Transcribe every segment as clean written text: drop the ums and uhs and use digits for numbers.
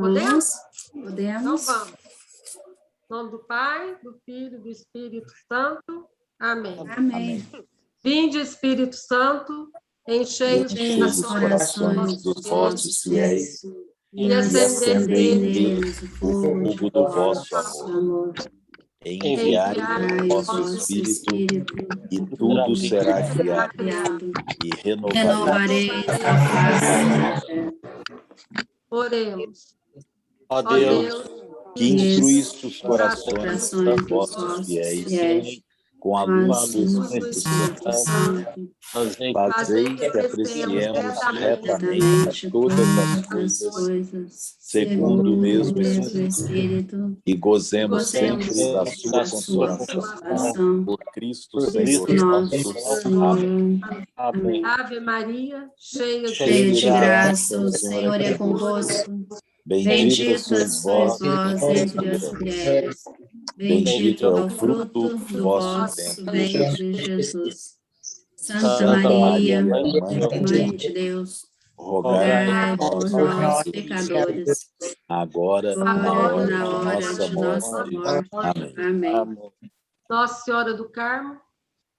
Podemos? Então Podemos. vamos. Em nome do Pai, do Filho e do Espírito Santo. Amém. Amém. Vinde, Espírito Santo, enchei os Os corações dos vossos fiéis e acendei neles o fogo do vosso amor. Enviai Enviai o o vosso vosso Espírito, Espírito, e tudo será criado, criado. e renovareis Renovareis a face da terra. Oremos. Ó Ó Deus, Deus, que instruíste os corações Corações dos dos vossos vossos fiéis fiéis, com a com a luz do luz do Espírito Espírito Santo, Santo, fazei que apreciemos retamente todas as coisas, segundo o mesmo Espírito, e gozemos sempre da sua consolação. Por Cristo Senhor nosso nosso. Senhor. Amém. Amém. Ave Maria, cheia Cheia de graça, graça, o Senhor é convosco. Bendita Bendita sois sois vós vós entre as mulheres. Bendito é o fruto do vosso ventre, Jesus. Santa Maria, Mãe de Deus, rogai por nós, pecadores, agora agora e na hora de nossa morte. Amém. Amém. Nossa Senhora do Carmo,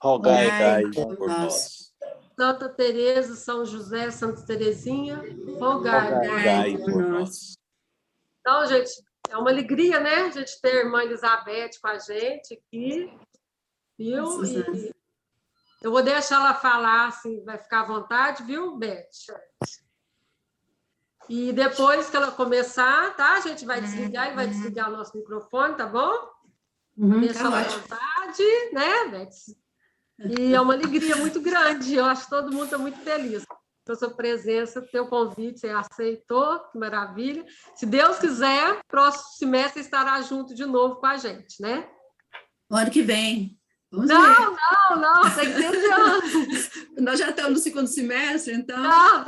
Rogai por nós. Santa Teresa, São José, Santa Teresinha, rogai. Rogai por nós. Então, gente, é uma alegria, né? A gente ter a irmã Elizabeth com a gente aqui, viu? E eu vou deixar ela falar, assim, vai ficar à vontade, viu, Beth? E depois que ela começar, tá? A gente vai desligar e vai desligar o nosso microfone, tá bom? Deixa ela à vontade, né, Beth? E é uma alegria muito grande. Eu acho que todo mundo está muito feliz com a sua presença, teu convite, você aceitou, que maravilha. Se Deus quiser, próximo semestre estará junto de novo com a gente, né? Ano que vem. Vamos ver. Não, tem que ser esse ano. Nós já estamos no segundo semestre, então... Não.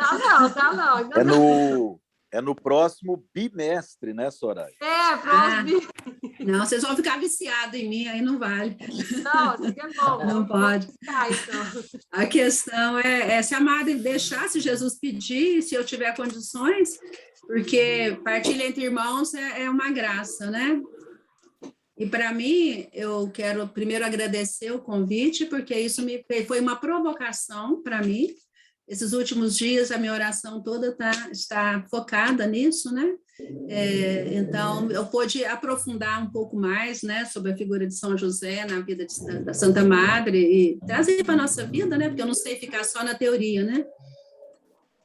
Ainda É no próximo bimestre, né, Soraya? Próximo. Não, vocês vão ficar viciados em mim, aí não vale. Não, assim que é bom. Não pode. Então. A questão é se a madre deixar, se Jesus pedir, se eu tiver condições, porque partilha entre irmãos é uma graça, né? E para mim, eu quero primeiro agradecer o convite, porque isso foi uma provocação para mim. Esses últimos dias, a minha oração toda está focada nisso, né? Então, eu pude aprofundar um pouco mais, né, sobre a figura de São José na vida da Santa Madre e trazer para a nossa vida, né? Porque eu não sei ficar só na teoria, né?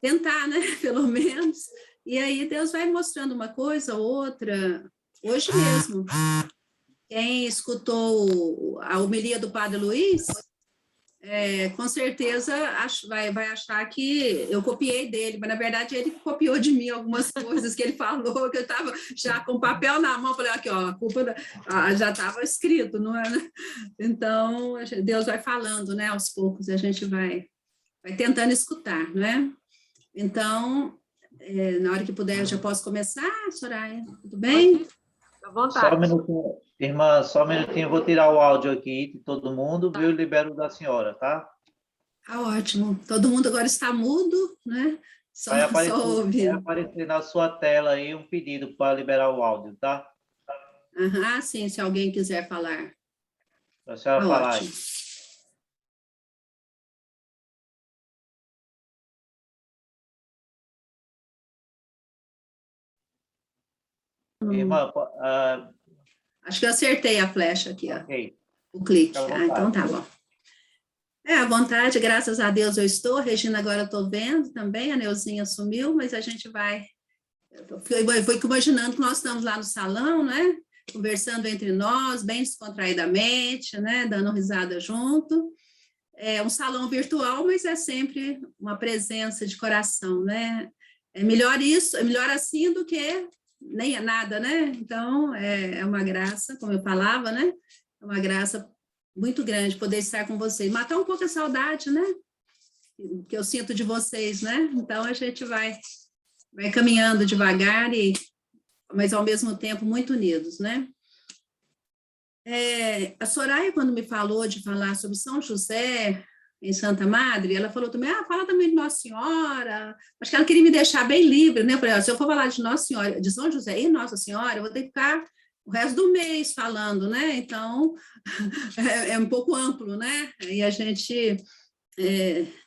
Tentar, né? Pelo menos. E aí Deus vai mostrando uma coisa, outra. Hoje mesmo, quem escutou a homilia do Padre Luiz... com certeza vai achar que eu copiei dele, mas na verdade ele copiou de mim algumas coisas que ele falou, que eu estava já com papel na mão, falei, aqui, ó, a culpa já estava escrito, não é? Então, Deus vai falando, né, aos poucos, e a gente vai tentando escutar, não é? Então, na hora que puder, eu já posso começar, Soraya, tudo bem? À vontade. Só um minutinho, irmã, só um minutinho, eu vou tirar o áudio aqui de todo mundo, viu? E libero da senhora, tá? Tá ótimo. Todo mundo agora está mudo, né? Vai ouvindo. aparecer na sua tela aí um pedido para liberar o áudio, tá? Sim, se alguém quiser falar. Para a senhora Tá falar ótimo. aí. Irmã, Acho que eu acertei a flecha aqui, ó. ok. O clique. Fica à vontade. Então tá bom. À vontade, graças a Deus eu estou. Regina agora eu estou vendo também, a Neuzinha sumiu, mas a gente vai... Eu fui imaginando que nós estamos lá no salão, né? Conversando entre nós, bem descontraidamente, né? Dando risada junto. É um salão virtual, mas é sempre uma presença de coração, né? É melhor isso, é melhor assim do que nem é nada, né? Então, é uma graça, como eu falava, né? É uma graça muito grande poder estar com vocês. Matar um pouco a saudade, né? Que eu sinto de vocês, né? Então, a gente vai caminhando devagar, mas, ao mesmo tempo, muito unidos, né? A Soraya, quando me falou de falar sobre São José, em Santa Madre, ela falou também, fala também de Nossa Senhora, acho que ela queria me deixar bem livre, né? Eu falei, se eu for falar de Nossa Senhora, de São José e Nossa Senhora, eu vou ter que ficar o resto do mês falando, né? Então, é um pouco amplo, né? E a gente,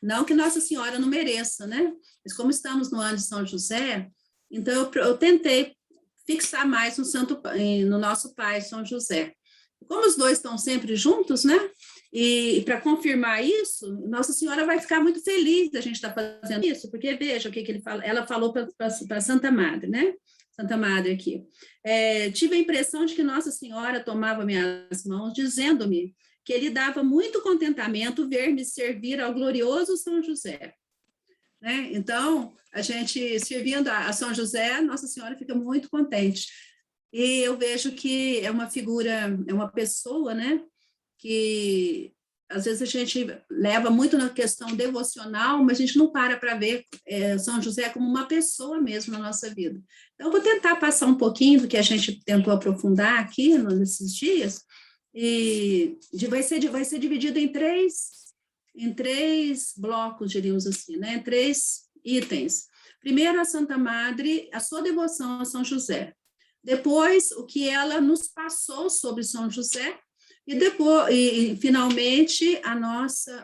não que Nossa Senhora não mereça, né? Mas como estamos no ano de São José, então eu tentei fixar mais no nosso pai, São José. Como os dois estão sempre juntos, né? E para confirmar isso, Nossa Senhora vai ficar muito feliz da gente estar fazendo isso, porque veja o que ele fala. Ela falou para Santa Madre, né? Santa Madre aqui. Tive a impressão de que Nossa Senhora tomava minhas mãos, dizendo-me que lhe dava muito contentamento ver-me servir ao glorioso São José. Né? Então, a gente servindo a São José, Nossa Senhora fica muito contente. E eu vejo que é uma figura, é uma pessoa, né? Que às vezes a gente leva muito na questão devocional, mas a gente não para ver São José como uma pessoa mesmo na nossa vida. Então, eu vou tentar passar um pouquinho do que a gente tentou aprofundar aqui nesses dias, e vai ser dividido em três blocos, diríamos assim, né? 3 itens. Primeiro, a Santa Madre, a sua devoção a São José. Depois, o que ela nos passou sobre São José, e finalmente,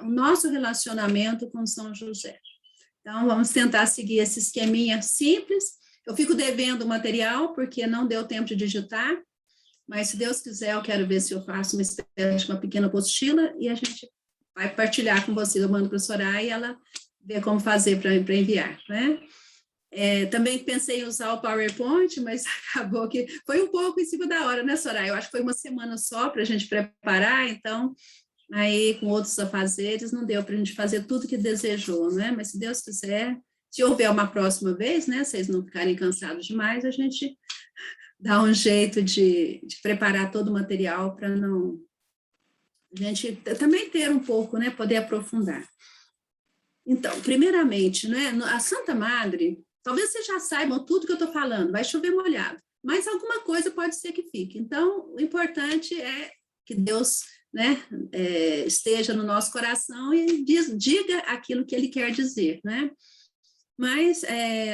o nosso relacionamento com São José. Então, vamos tentar seguir esse esqueminha simples. Eu fico devendo o material, porque não deu tempo de digitar, mas se Deus quiser, eu quero ver se eu faço uma espécie de uma pequena apostila, e a gente vai partilhar com vocês. Eu mando para a Soraya e ela vê como fazer para enviar, né? Também pensei em usar o PowerPoint, mas acabou que foi um pouco em cima da hora, né, Soraya? Eu acho que foi uma semana só para a gente preparar, então, aí com outros afazeres, não deu para a gente fazer tudo que desejou, né? Mas se Deus quiser, se houver uma próxima vez, né, vocês não ficarem cansados demais, a gente dá um jeito de preparar todo o material para não... a gente também ter um pouco, né, poder aprofundar. Então, primeiramente, né, a Santa Madre... Talvez vocês já saibam tudo que eu estou falando, vai chover molhado, mas alguma coisa pode ser que fique. Então, o importante é que Deus, né, esteja no nosso coração e diga aquilo que Ele quer dizer, né? Mas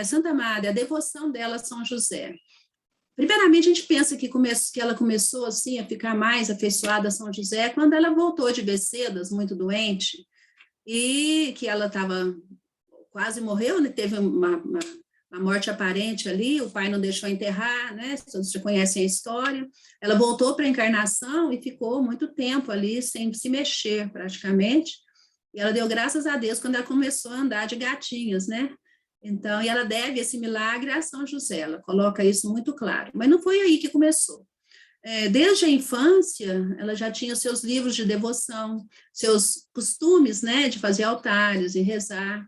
Santa Madre, a devoção dela a São José. Primeiramente, a gente pensa que ela começou assim a ficar mais afeiçoada a São José quando ela voltou de Becedas, muito doente, e que ela quase morreu, né? Teve uma morte aparente ali, o pai não deixou enterrar, né? Todos já conhecem a história. Ela voltou para a encarnação e ficou muito tempo ali sem se mexer, praticamente. E ela deu graças a Deus quando ela começou a andar de gatinhas, né? Então, e ela deve esse milagre a São José, ela coloca isso muito claro. Mas não foi aí que começou. Desde a infância, ela já tinha seus livros de devoção, seus costumes, né? De fazer altares e rezar.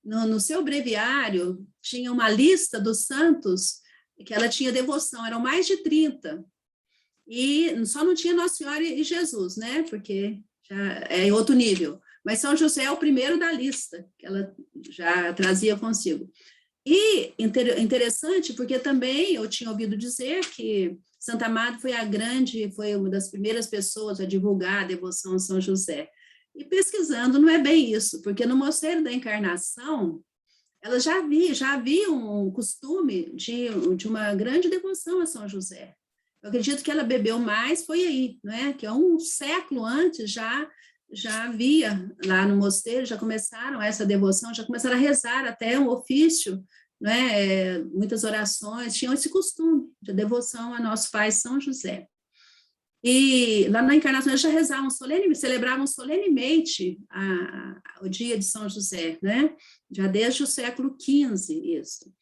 No seu breviário, tinha uma lista dos santos que ela tinha devoção, eram mais de 30. E só não tinha Nossa Senhora e Jesus, né? Porque já é outro nível. Mas São José é o primeiro da lista, que ela já trazia consigo. E interessante, porque também eu tinha ouvido dizer que Santa Madre foi uma das primeiras pessoas a divulgar a devoção a São José. E pesquisando, não é bem isso, porque no Mosteiro da Encarnação, ela já havia um costume de uma grande devoção a São José. Eu acredito que ela bebeu mais, foi aí, não é? Que um século antes já havia lá no mosteiro, já começaram essa devoção, já começaram a rezar até um ofício, né? Muitas orações, tinham esse costume de devoção a nosso pai São José. E lá na Encarnação eles já rezavam celebravam solenemente o dia de São José, né? Já desde o século XV, isso.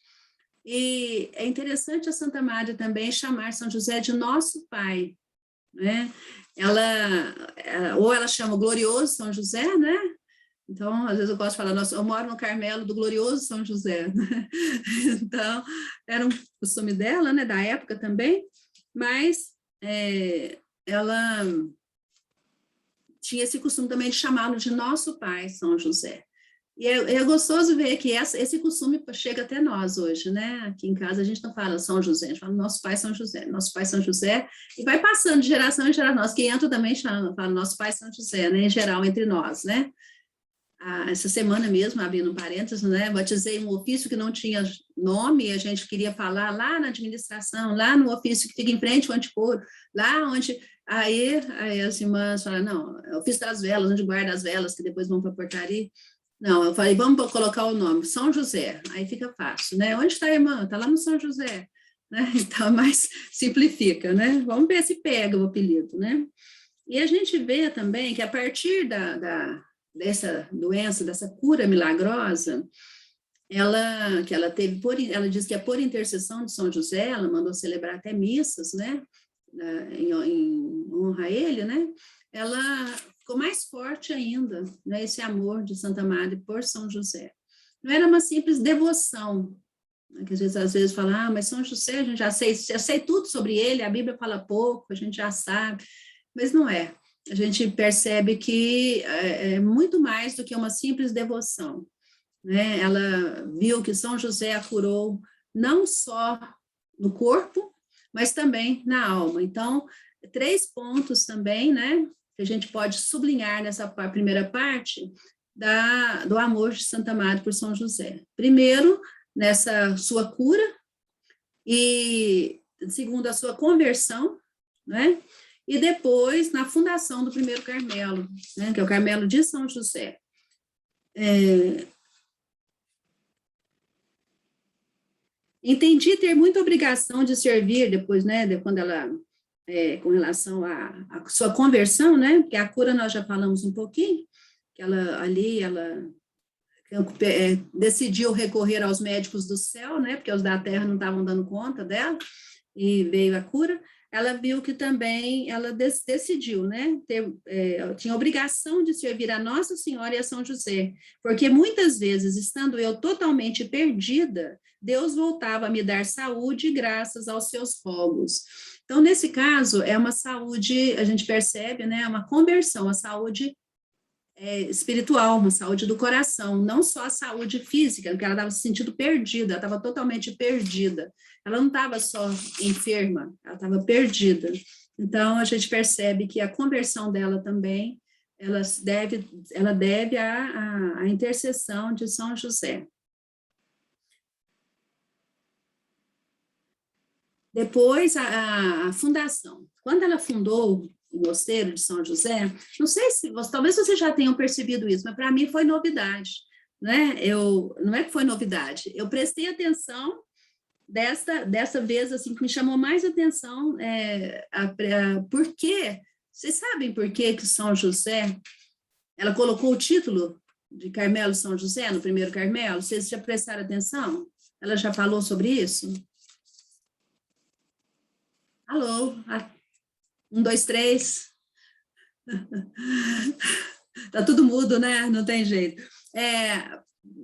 E é interessante a Santa Madre também chamar São José de nosso pai, né? Ou ela chama o glorioso São José, né? Então, às vezes eu gosto de falar, eu moro no Carmelo do glorioso São José, né? Então, era um costume dela, né? Da época também, mas ela tinha esse costume também de chamá-lo de nosso pai, São José. E é gostoso ver que esse costume chega até nós hoje, né? Aqui em casa a gente não fala São José, a gente fala nosso pai São José, e vai passando de geração em geração. Nós que entram também fala nosso pai São José, né? Em geral, entre nós, né? essa semana mesmo, abrindo um parênteses, né, batizei um ofício que não tinha nome, a gente queria falar lá na administração, lá no ofício que fica em frente ao Anticoro, lá onde, aí as irmãs falaram, não, é o ofício das velas, onde guarda as velas, que depois vão para a portaria. Não, eu falei, vamos colocar o nome, São José, aí fica fácil, né, onde está a irmã? Está lá no São José, né, então, mais simplifica, né, vamos ver se pega o apelido, né. E a gente vê também que a partir dessa doença, dessa cura milagrosa, ela teve, ela diz que é por intercessão de São José, ela mandou celebrar até missas, né, em honra a ele, né, ela ficou mais forte ainda, né, esse amor de Santa Madre por São José. Não era uma simples devoção, né, que às vezes fala, mas São José, a gente já sei tudo sobre ele, a Bíblia fala pouco, a gente já sabe, mas não é. A gente percebe que é muito mais do que uma simples devoção, né? Ela viu que São José a curou não só no corpo, mas também na alma. Então, 3 pontos também, né, que a gente pode sublinhar nessa primeira parte do amor de Santa Madre por São José. Primeiro, nessa sua cura, e segundo, a sua conversão, né? E depois, na fundação do primeiro Carmelo, né, que é o Carmelo de São José. Entendi ter muita obrigação de servir depois, né, quando ela, com relação à sua conversão, né, porque a cura nós já falamos um pouquinho, que ela decidiu recorrer aos médicos do céu, né, porque os da terra não estavam dando conta dela, e veio a cura. Ela viu que também ela decidiu, né, tinha obrigação de servir a Nossa Senhora e a São José, porque muitas vezes, estando eu totalmente perdida, Deus voltava a me dar saúde graças aos seus rogos. Então, nesse caso, é uma saúde, a gente percebe, né, uma conversão, a saúde espiritual, uma saúde do coração, não só a saúde física, porque ela estava se sentindo perdida, ela estava totalmente perdida. Ela não estava só enferma, ela estava perdida. Então, a gente percebe que a conversão dela também, ela deve à intercessão de São José. Depois, a fundação. Quando ela fundou o mosteiro de São José, não sei se, talvez vocês já tenham percebido isso, mas para mim foi novidade, né? Não é que foi novidade, eu prestei atenção dessa vez, assim, que me chamou mais atenção, por quê? Vocês sabem por que São José, ela colocou o título de Carmelo São José no primeiro Carmelo? Vocês já prestaram atenção? Ela já falou sobre isso? Alô? 1, 2, 3. Tá tudo mudo, né? Não tem jeito.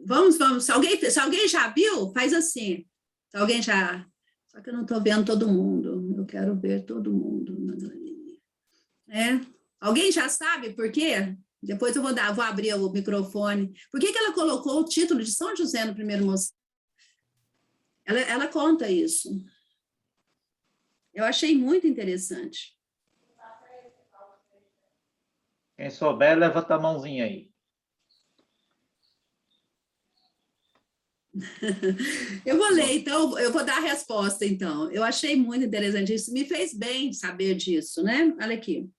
Vamos. Se alguém já viu, faz assim. Se alguém já... Só que eu não estou vendo todo mundo. Eu quero ver todo mundo. Alguém já sabe por quê? Depois eu vou abrir o microfone. Por que ela colocou o título de São José no primeiro mosteiro? Ela conta isso. Eu achei muito interessante. Quem souber, levanta a mãozinha aí. Eu vou ler, então, eu vou dar a resposta, então. Eu achei muito interessante isso, me fez bem saber disso, né? Olha aqui.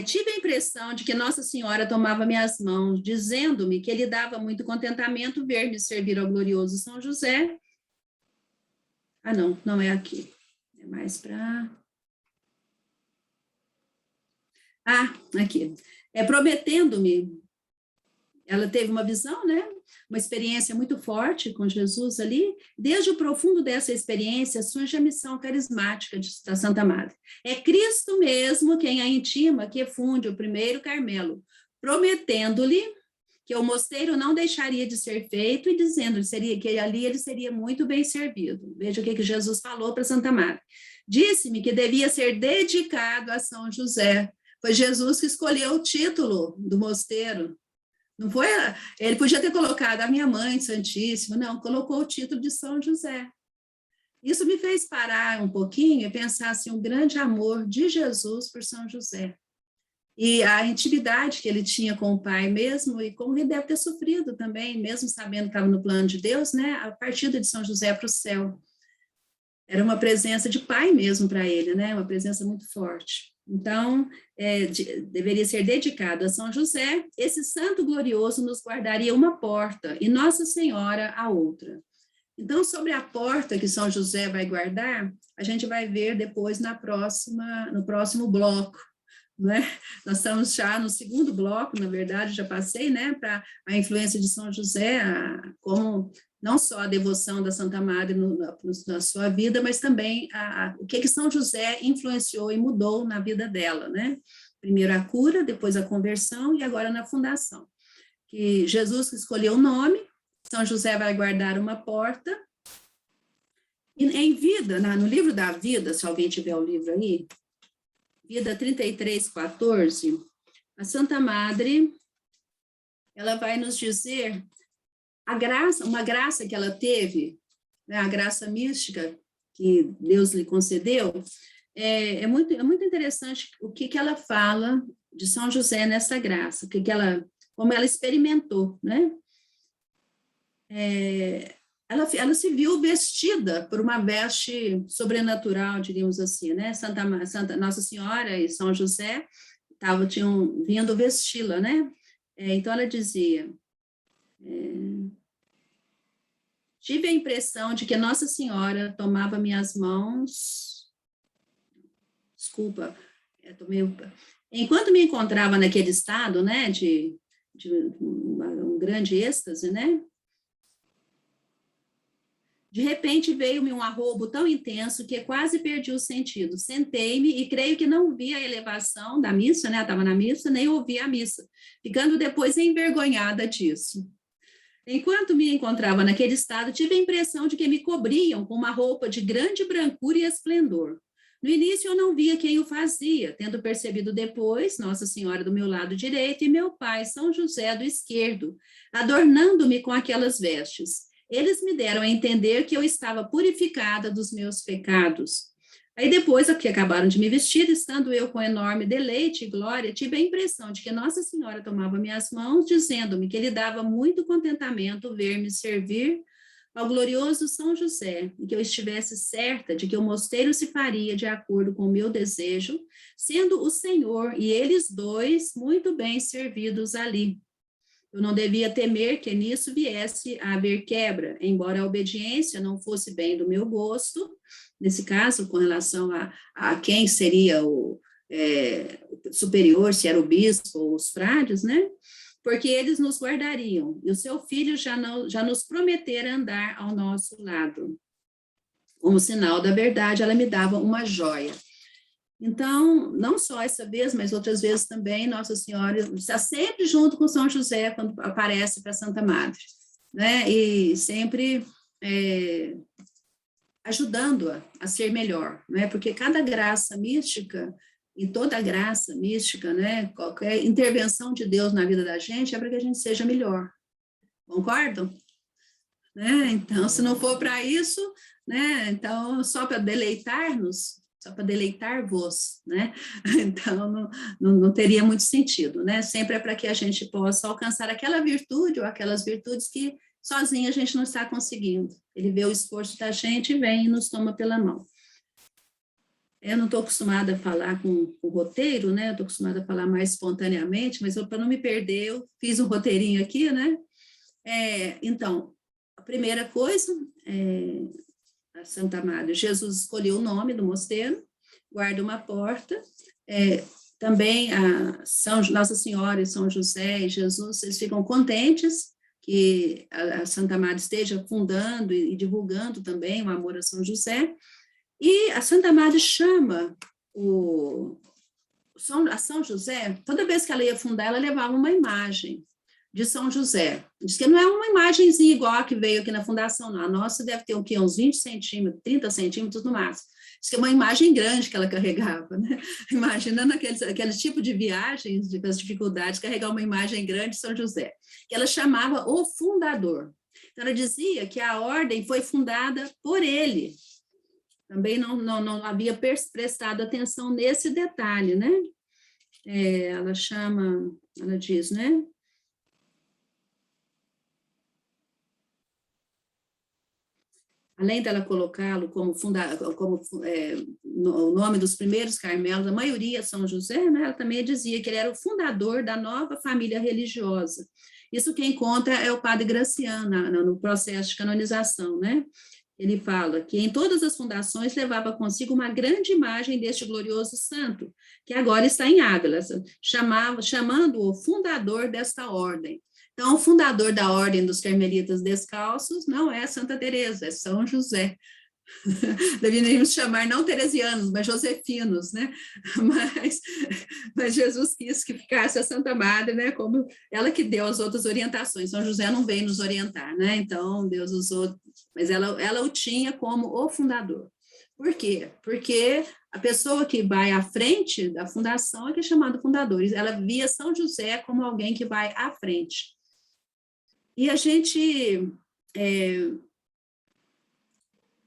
Tive a impressão de que Nossa Senhora tomava minhas mãos, dizendo-me que lhe dava muito contentamento ver-me servir ao glorioso São José. Ah, não é aqui. É mais para... aqui. Prometendo-me, ela teve uma visão, né? Uma experiência muito forte com Jesus ali. Desde o profundo dessa experiência surge a missão carismática da Santa Madre. É Cristo mesmo quem a intima, que funde o primeiro Carmelo, prometendo-lhe que o mosteiro não deixaria de ser feito e dizendo que ali ele seria muito bem servido. Veja o que Jesus falou para Santa Madre. Disse-me que devia ser dedicado a São José. Foi Jesus que escolheu o título do mosteiro. Não foi, ele podia ter colocado a minha mãe Santíssima, não, colocou o título de São José. Isso me fez parar um pouquinho e pensar assim, um grande amor de Jesus por São José. e a intimidade que ele tinha com o pai mesmo, e como ele deve ter sofrido também, mesmo sabendo que estava no plano de Deus, né, a partida de São José para o céu. Era uma presença de pai mesmo para ele, né, uma presença muito forte. Então, deveria ser dedicado a São José. Esse santo glorioso nos guardaria uma porta, e Nossa Senhora a outra. Então, sobre a porta que São José vai guardar, a gente vai ver depois no próximo bloco, né? Nós estamos já no segundo bloco, na verdade, já passei, né, para a influência de São José, como não só a devoção da Santa Madre na sua vida, mas também o que São José influenciou e mudou na vida dela, né? Primeiro a cura, depois a conversão e agora na fundação. Que Jesus escolheu o nome, São José vai guardar uma porta, e em vida, no livro da vida, se alguém tiver o livro aí, Vida 33:14, a Santa Madre, ela vai nos dizer uma graça que ela teve, né, a graça mística que Deus lhe concedeu. É muito interessante o que ela fala de São José nessa graça, como ela experimentou, né? Ela se viu vestida por uma veste sobrenatural, diríamos assim, né? Nossa Senhora e São José tinham vindo vesti-la, né? Então ela dizia: tive a impressão de que Nossa Senhora tomava minhas mãos. Desculpa, enquanto me encontrava naquele estado, né, de um grande êxtase, né? De repente veio-me um arrobo tão intenso que quase perdi o sentido. Sentei-me e creio que não vi a elevação da missa, né? Estava na missa, nem ouvi a missa, ficando depois envergonhada disso. Enquanto me encontrava naquele estado, tive a impressão de que me cobriam com uma roupa de grande brancura e esplendor. No início eu não via quem o fazia, tendo percebido depois Nossa Senhora do meu lado direito e meu pai, São José, do esquerdo, adornando-me com aquelas vestes. Eles me deram a entender que eu estava purificada dos meus pecados. Aí depois, que acabaram de me vestir, estando eu com enorme deleite e glória, tive a impressão de que Nossa Senhora tomava minhas mãos, dizendo-me que lhe dava muito contentamento ver-me servir ao glorioso São José, e que eu estivesse certa de que o mosteiro se faria de acordo com o meu desejo, sendo o Senhor e eles dois muito bem servidos ali. Eu não devia temer que nisso viesse a haver quebra, embora a obediência não fosse bem do meu gosto, nesse caso, com relação a quem seria o superior, se era o bispo ou os frades, né? Porque eles nos guardariam, e o seu filho já nos prometera andar ao nosso lado. Como sinal da verdade, ela me dava uma joia. Então, não só essa vez, mas outras vezes também, Nossa Senhora está sempre junto com São José quando aparece para Santa Madre, né? E sempre ajudando-a a ser melhor, né? Porque cada graça mística, e toda graça mística, né? Qualquer intervenção de Deus na vida da gente é para que a gente seja melhor. Concordam? Né? Então, se não for para isso, né? Então, só para deleitar-nos, só para deleitar-vos, né? Então, não teria muito sentido, né? Sempre é para que a gente possa alcançar aquela virtude ou aquelas virtudes que sozinha a gente não está conseguindo. Ele vê o esforço da gente e vem e nos toma pela mão. Eu não estou acostumada a falar com roteiro, né? Eu estou acostumada a falar mais espontaneamente, mas para não me perder, eu fiz um roteirinho aqui, né? Então, a primeira coisa a Santa Madre, Jesus escolheu o nome do mosteiro, guarda uma porta, também Nossa Senhora e São José e Jesus, eles ficam contentes que a Santa Madre esteja fundando e divulgando também o amor a São José, e a Santa Madre chama a São José, toda vez que ela ia fundar, ela levava uma imagem de São José. Diz que não é uma imagenzinha igual a que veio aqui na fundação, não. A nossa deve ter uns 20 centímetros, 30 centímetros no máximo. Diz que é uma imagem grande que ela carregava, né? Imaginando aquele tipo de viagens, das dificuldades, carregar uma imagem grande de São José, que ela chamava o fundador. Então, ela dizia que a ordem foi fundada por ele. Também não havia prestado atenção nesse detalhe, né? ela diz, né? Além dela colocá-lo como o nome dos primeiros Carmelos, a maioria São José, né, ela também dizia que ele era o fundador da nova família religiosa. Isso quem conta é o padre Graciano, no processo de canonização, né? Ele fala que em todas as fundações levava consigo uma grande imagem deste glorioso santo, que agora está em Ávila, chamando-o fundador desta ordem. Então, o fundador da Ordem dos Carmelitas Descalços não é Santa Teresa, é São José. Deveríamos chamar não teresianos, mas josefinos, né? Mas Jesus quis que ficasse a Santa Madre, né? Como ela que deu as outras orientações. São José não veio nos orientar, né? Então, Deus usou, mas ela o tinha como o fundador. Por quê? Porque a pessoa que vai à frente da fundação é que é chamada fundador. Ela via São José como alguém que vai à frente. E a gente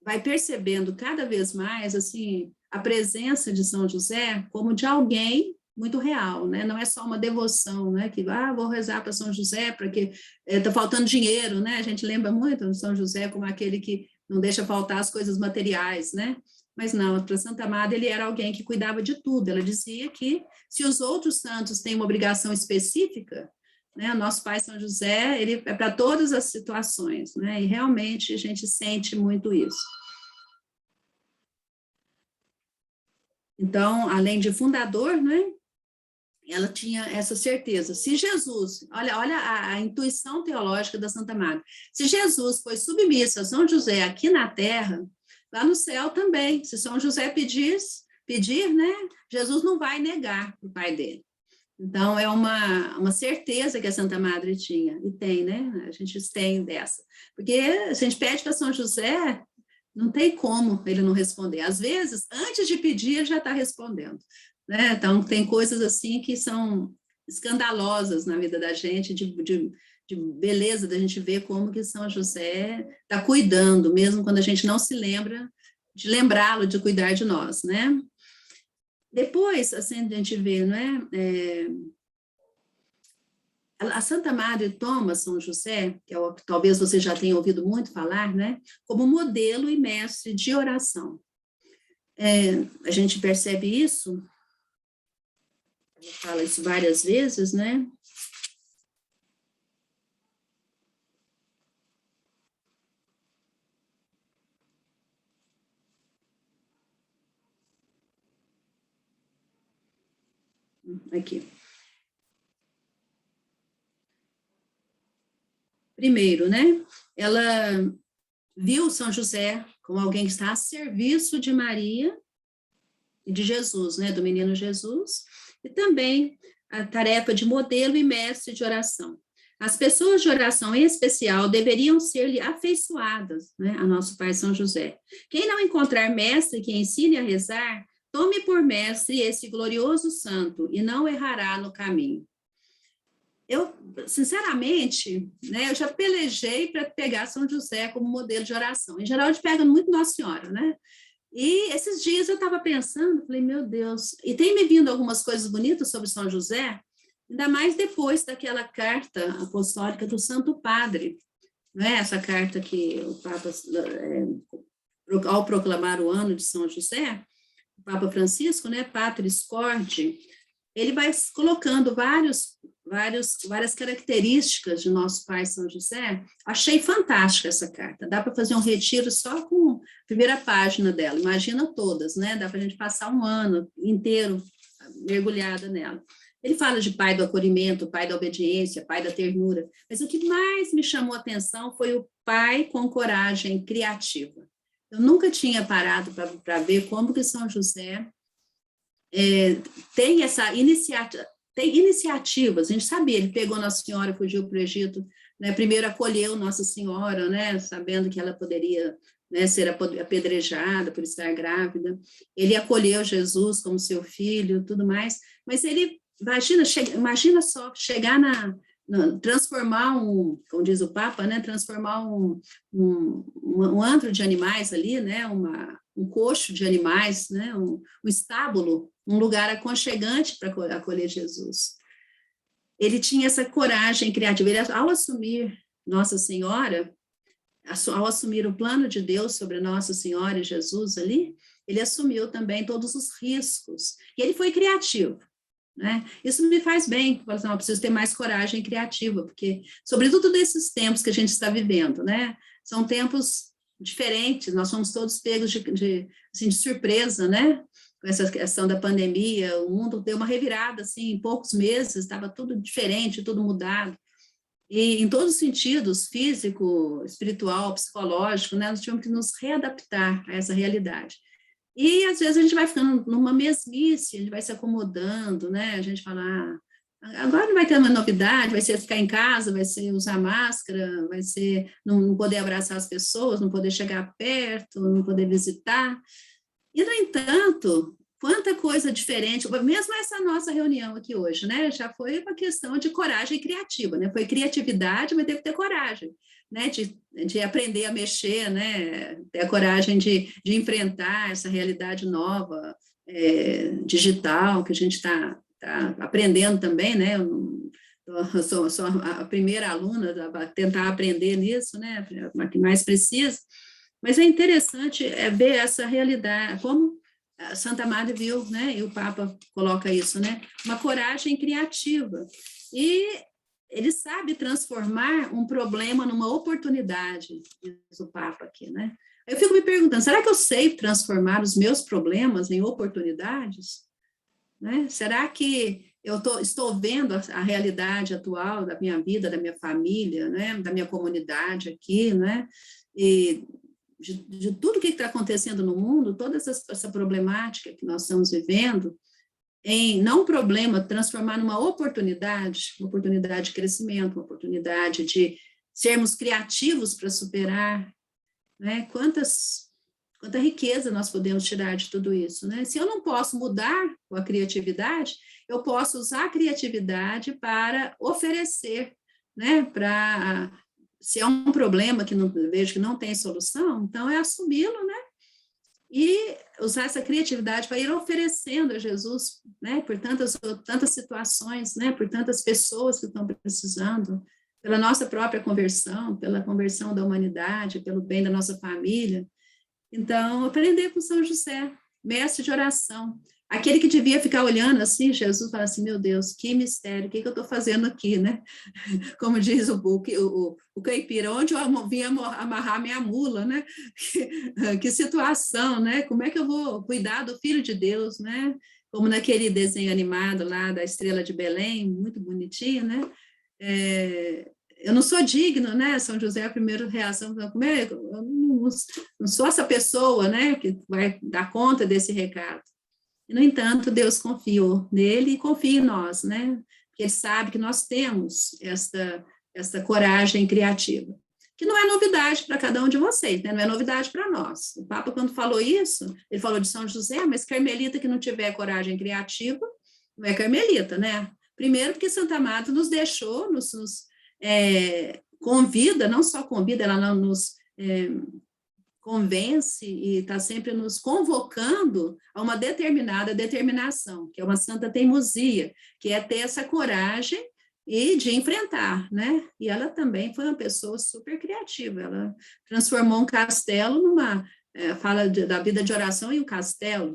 vai percebendo cada vez mais assim a presença de São José como de alguém muito real, né? Não é só uma devoção, né? Que vou rezar para São José porque está faltando dinheiro, né? A gente lembra muito de São José como aquele que não deixa faltar as coisas materiais, né? Mas não, para Santa Madre ele era alguém que cuidava de tudo. Ela dizia que se os outros santos têm uma obrigação específica, né, nosso pai São José, ele é para todas as situações, né, e realmente a gente sente muito isso. Então, além de fundador, né, ela tinha essa certeza. Se Jesus, olha a intuição teológica da Santa Madre, se Jesus foi submisso a São José aqui na terra, lá no céu também, se São José pedir, né, Jesus não vai negar o pai dele. Então, é uma certeza que a Santa Madre tinha, e tem, né? A gente tem dessa. Porque a gente pede para São José, não tem como ele não responder. Às vezes, antes de pedir, ele já está respondendo, né? Então, tem coisas assim que são escandalosas na vida da gente, de beleza, da gente ver como que São José está cuidando, mesmo quando a gente não se lembra de lembrá-lo, de cuidar de nós, né? Depois, assim, a gente vê, não é? A Santa Madre toma São José, que é o que talvez você já tenha ouvido muito falar, né? Como modelo e mestre de oração. A gente percebe isso, ela fala isso várias vezes, né? Aqui. Primeiro, né? Ela viu São José como alguém que está a serviço de Maria e de Jesus, né? Do menino Jesus, e também a tarefa de modelo e mestre de oração. As pessoas de oração, em especial, deveriam ser-lhe afeiçoadas, né? A nosso Pai São José. Quem não encontrar mestre que ensine a rezar, tome por mestre esse glorioso santo e não errará no caminho. Eu, sinceramente, né, eu já pelejei para pegar São José como modelo de oração. Em geral, a gente pega muito Nossa Senhora, né? E esses dias eu estava pensando, falei, meu Deus, e tem me vindo algumas coisas bonitas sobre São José, ainda mais depois daquela carta apostólica do Santo Padre, né? Essa carta que o Papa, ao proclamar o ano de São José, o Papa Francisco, né, Patris Corde, ele vai colocando várias características de nosso pai São José. Achei fantástica essa carta. Dá para fazer um retiro só com a primeira página dela. Imagina todas, né? Dá para a gente passar um ano inteiro mergulhada nela. Ele fala de pai do acolhimento, pai da obediência, pai da ternura. Mas o que mais me chamou a atenção foi o pai com coragem criativa. Eu nunca tinha parado para ver como que São José tem essa iniciativa. Tem iniciativas, a gente sabia, ele pegou Nossa Senhora, fugiu para o Egito, né, primeiro acolheu Nossa Senhora, né, sabendo que ela poderia, né, ser apedrejada por estar grávida, ele acolheu Jesus como seu filho, tudo mais, mas ele, imagina só, chegar transformar como diz o Papa, né, transformar um antro de animais ali, né, um coxo de animais, né? Um estábulo, um lugar aconchegante para acolher Jesus. Ele tinha essa coragem criativa. Ele, ao assumir Nossa Senhora, ao assumir o plano de Deus sobre Nossa Senhora e Jesus ali, ele assumiu também todos os riscos. E ele foi criativo, né? Isso me faz bem, assim, eu preciso ter mais coragem criativa, porque, sobretudo nesses tempos que a gente está vivendo, né? São tempos diferentes, nós somos todos pegos assim, de surpresa, né? Com essa questão da pandemia, o mundo deu uma revirada, assim, em poucos meses, estava tudo diferente, tudo mudado. E em todos os sentidos, físico, espiritual, psicológico, né? Nós tivemos que nos readaptar a essa realidade. E, às vezes, a gente vai ficando numa mesmice, a gente vai se acomodando, né? A gente fala, agora não vai ter uma novidade, vai ser ficar em casa, vai ser usar máscara, vai ser não poder abraçar as pessoas, não poder chegar perto, não poder visitar. E, no entanto, quanta coisa diferente, mesmo essa nossa reunião aqui hoje, né? Já foi uma questão de coragem criativa, né? Foi criatividade, mas teve que ter coragem, né? De aprender a mexer, né? Ter a coragem de enfrentar essa realidade nova, digital, que a gente está aprendendo também, né? Eu sou a primeira aluna a tentar aprender nisso, né? A que mais precisa. Mas é interessante ver essa realidade, como a Santa Madre viu, né? E o Papa coloca isso, né? Uma coragem criativa. E ele sabe transformar um problema numa oportunidade, diz o Papa aqui, né? Eu fico me perguntando, será que eu sei transformar os meus problemas em oportunidades? Né? Será que eu estou vendo a realidade atual da minha vida, da minha família, né? Da minha comunidade aqui, né? E de tudo que está acontecendo no mundo, toda essa problemática que nós estamos vivendo, em não um problema, transformar numa oportunidade de crescimento, uma oportunidade de sermos criativos para superar, né? Quanta riqueza nós podemos tirar de tudo isso, né? Se eu não posso mudar com a criatividade, eu posso usar a criatividade para oferecer, né? Se é um problema que vejo que não tem solução, então é assumi-lo, né? E usar essa criatividade para ir oferecendo a Jesus, né? Por tantas situações, né? Por tantas pessoas que estão precisando, pela nossa própria conversão, pela conversão da humanidade, pelo bem da nossa família. Então, aprender com São José, mestre de oração. Aquele que devia ficar olhando assim, Jesus fala assim, meu Deus, que mistério, o que eu estou fazendo aqui, né? Como diz o caipira, onde eu vim amarrar minha mula, né? Que situação, né? Como é que eu vou cuidar do Filho de Deus, né? Como naquele desenho animado lá da Estrela de Belém, muito bonitinho, né? Eu não sou digno, né? São José, a primeira reação, como é? Eu não sou essa pessoa, né? Que vai dar conta desse recado. E, no entanto, Deus confiou nele e confia em nós, né? Porque ele sabe que nós temos esta coragem criativa, que não é novidade para cada um de vocês, né? Não é novidade para nós. O Papa, quando falou isso, ele falou de São José, mas carmelita que não tiver coragem criativa, não é carmelita, né? Primeiro porque Santa Madre nos deixou, nos convida, não só convida, ela nos convence e está sempre nos convocando a uma determinada determinação, que é uma santa teimosia, que é ter essa coragem e de enfrentar, né? E ela também foi uma pessoa super criativa, ela transformou um castelo fala da vida de oração em um castelo.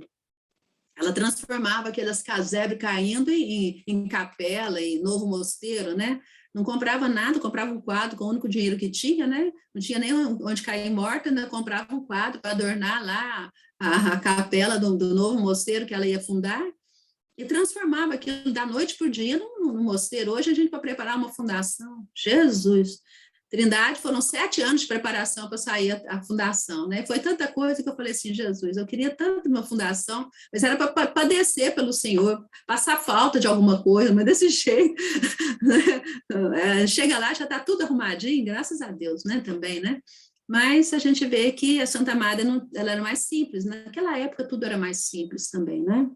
Ela transformava aquelas casebres caindo em capela, em novo mosteiro, né? Não comprava nada, comprava um quadro com o único dinheiro que tinha, né? Não tinha nem onde cair morta, ainda comprava um quadro para adornar lá a capela do novo mosteiro que ela ia fundar, e transformava aquilo da noite para o dia no mosteiro. Hoje a gente, para preparar uma fundação, Jesus, Trindade, foram 7 anos de preparação para sair a fundação, né? Foi tanta coisa que eu falei assim, Jesus, eu queria tanto uma fundação, mas era para padecer pelo Senhor, passar falta de alguma coisa, mas desse jeito, né? Chega lá, já está tudo arrumadinho, graças a Deus, né? Também, né? Mas a gente vê que a Santa Madre, ela era mais simples, naquela época tudo era mais simples também, né?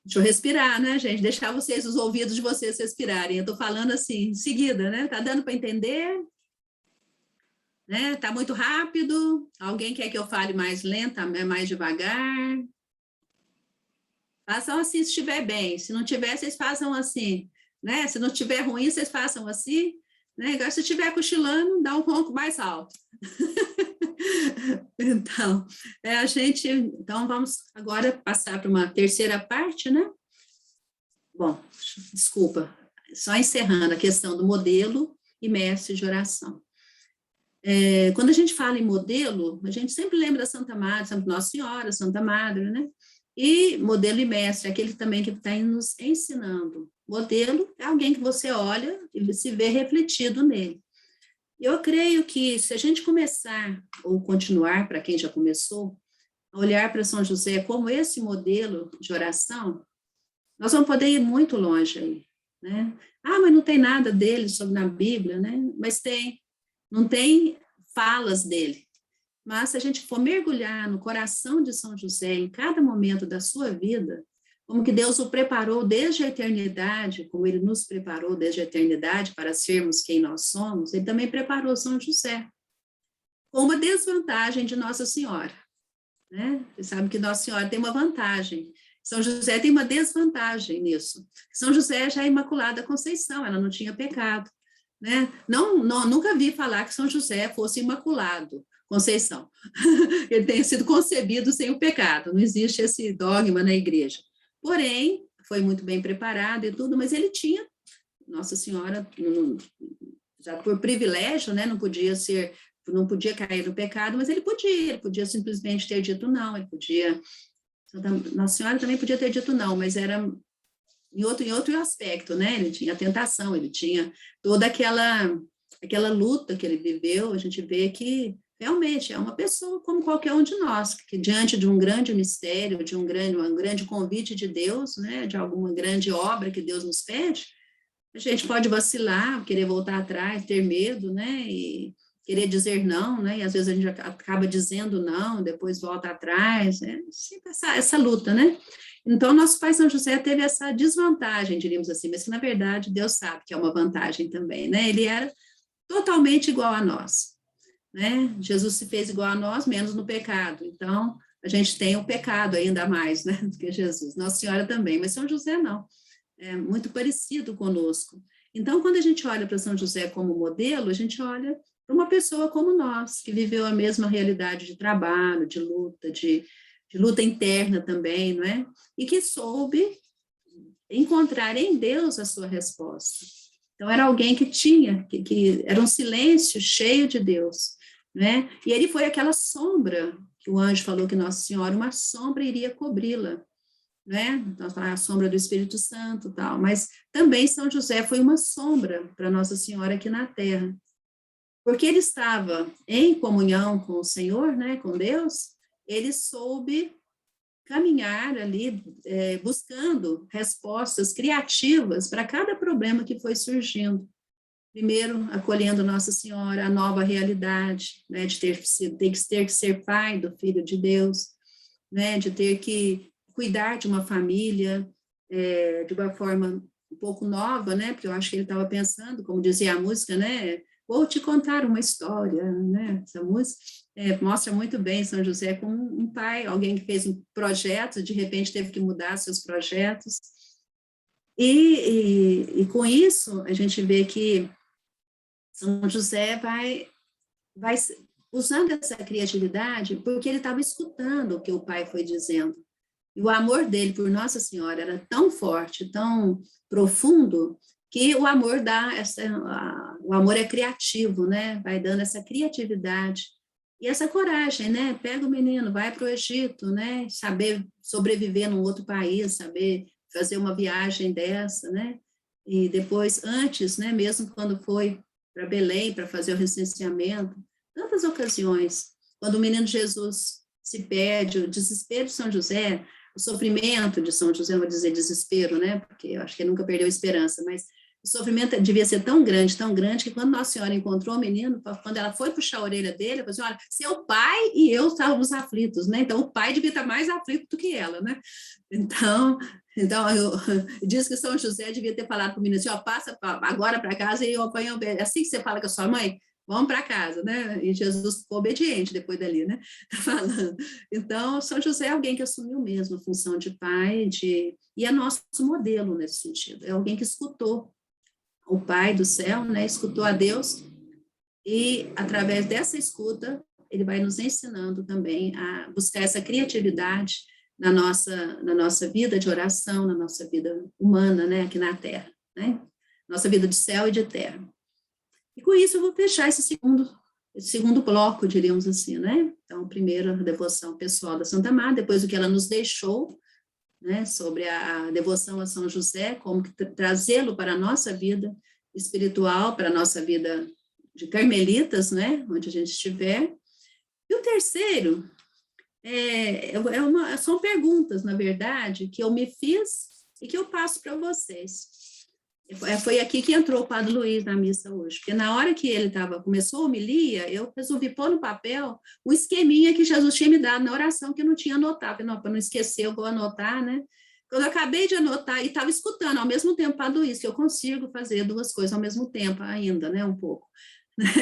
Deixa eu respirar, né, gente? Deixar os ouvidos de vocês respirarem. Eu estou falando assim, em seguida, né? Tá dando para entender? né? Tá muito rápido? Alguém quer que eu fale mais lenta, mais devagar? Façam assim se estiver bem. Se não tiver, vocês façam assim, né? Se não tiver ruim, vocês façam assim, né? Agora, se estiver cochilando, dá um ronco mais alto. Então, então vamos agora passar para uma terceira parte, né? Bom, desculpa, só encerrando a questão do modelo e mestre de oração. Quando a gente fala em modelo, a gente sempre lembra da Santa Madre, Santa Nossa Senhora, Santa Madre, né? E modelo e mestre, aquele também que está nos ensinando. Modelo é alguém que você olha e se vê refletido nele. Eu creio que se a gente começar, ou continuar, para quem já começou, a olhar para São José como esse modelo de oração, nós vamos poder ir muito longe aí, né? Mas não tem nada dele sobre na Bíblia, né? Mas não tem falas dele. Mas se a gente for mergulhar no coração de São José em cada momento da sua vida, como que Deus o preparou desde a eternidade, como ele nos preparou desde a eternidade para sermos quem nós somos, ele também preparou São José, com uma desvantagem de Nossa Senhora, né? Você sabe que Nossa Senhora tem uma vantagem, São José tem uma desvantagem nisso. São José já é Imaculada Conceição, ela não tinha pecado, né? Nunca vi falar que São José fosse imaculado Conceição. Ele tenha sido concebido sem o pecado, não existe esse dogma na igreja. Porém, foi muito bem preparado e tudo, mas ele tinha, Nossa Senhora, já por privilégio, né, não podia cair no pecado, mas ele podia simplesmente ter dito não, Nossa Senhora também podia ter dito não, mas era em outro aspecto, né, ele tinha a tentação, ele tinha toda aquela luta que ele viveu, a gente vê que realmente é uma pessoa como qualquer um de nós, que diante de um grande mistério, de um grande convite de Deus, né, de alguma grande obra que Deus nos pede, a gente pode vacilar, querer voltar atrás, ter medo, né, e querer dizer não, né, e às vezes a gente acaba dizendo não, depois volta atrás, sempre essa luta, né. Então, nosso pai São José teve essa desvantagem, diríamos assim, mas que, na verdade, Deus sabe que é uma vantagem também, né, ele era totalmente igual a nós. Né? Jesus se fez igual a nós, menos no pecado. Então, a gente tem o pecado ainda mais, né, do que Jesus. Nossa Senhora também, mas São José não. É muito parecido conosco. Então, quando a gente olha para São José como modelo, a gente olha para uma pessoa como nós, que viveu a mesma realidade de trabalho, de luta interna também, não é? E que soube encontrar em Deus a sua resposta. Então, era alguém que era um silêncio cheio de Deus, né? E ele foi aquela sombra que o anjo falou que Nossa Senhora, uma sombra iria cobri-la, né? Então, a sombra do Espírito Santo e tal, mas também São José foi uma sombra para Nossa Senhora aqui na Terra, porque ele estava em comunhão com o Senhor, né? Com Deus, ele soube caminhar ali, buscando respostas criativas para cada problema que foi surgindo. Primeiro, acolhendo Nossa Senhora, a nova realidade, né, de ter que ser pai do Filho de Deus, né, de ter que cuidar de uma família de uma forma um pouco nova, né, porque eu acho que ele estava pensando, como dizia a música, né, vou te contar uma história, né, essa música mostra muito bem São José como um pai, alguém que fez um projeto, de repente teve que mudar seus projetos, e com isso a gente vê que São José vai usando essa criatividade, porque ele estava escutando o que o pai foi dizendo. E o amor dele por Nossa Senhora era tão forte, tão profundo, que o amor o amor é criativo, né? Vai dando essa criatividade e essa coragem, né? Pega o menino, vai para o Egito, né? Saber sobreviver num outro país, saber fazer uma viagem dessa, né? E depois, antes, né? Mesmo quando foi para Belém, para fazer o recenseamento, tantas ocasiões, quando o menino Jesus se perde, o desespero de São José, o sofrimento de São José, não vou dizer desespero, né, porque eu acho que ele nunca perdeu a esperança, mas o sofrimento devia ser tão grande, que quando Nossa Senhora encontrou o menino, quando ela foi puxar a orelha dele, ela falou assim, olha, seu pai e eu estávamos aflitos, né, então o pai devia estar mais aflito do que ela, né, então diz que São José devia ter falado para o menino assim, ó, passa agora para casa e eu apanho, assim que você fala com a sua mãe, vamos para casa, né? E Jesus ficou obediente depois dali, né? Falando. Então, São José é alguém que assumiu mesmo a função de pai, e é nosso modelo nesse sentido. É alguém que escutou o Pai do céu, né? Escutou a Deus, e através dessa escuta, ele vai nos ensinando também a buscar essa criatividade na nossa vida de oração, na nossa vida humana, né? Aqui na Terra, né? Nossa vida de céu e de terra. E com isso eu vou fechar esse segundo bloco, diríamos assim, né? Então, primeiro a devoção pessoal da Santa Madre, depois o que ela nos deixou, né? Sobre a devoção a São José, como trazê-lo para a nossa vida espiritual, para a nossa vida de carmelitas, né? Onde a gente estiver. E o terceiro são perguntas, na verdade, que eu me fiz e que eu passo para vocês. Foi aqui que entrou o Padre Luiz na missa hoje, porque na hora que ele começou a homilia, eu resolvi pôr no papel o esqueminha que Jesus tinha me dado na oração, que eu não tinha anotado, para não esquecer, eu vou anotar, né? Quando eu acabei de anotar, e estava escutando ao mesmo tempo o Padre Luiz, que eu consigo fazer duas coisas ao mesmo tempo ainda, né, um pouco.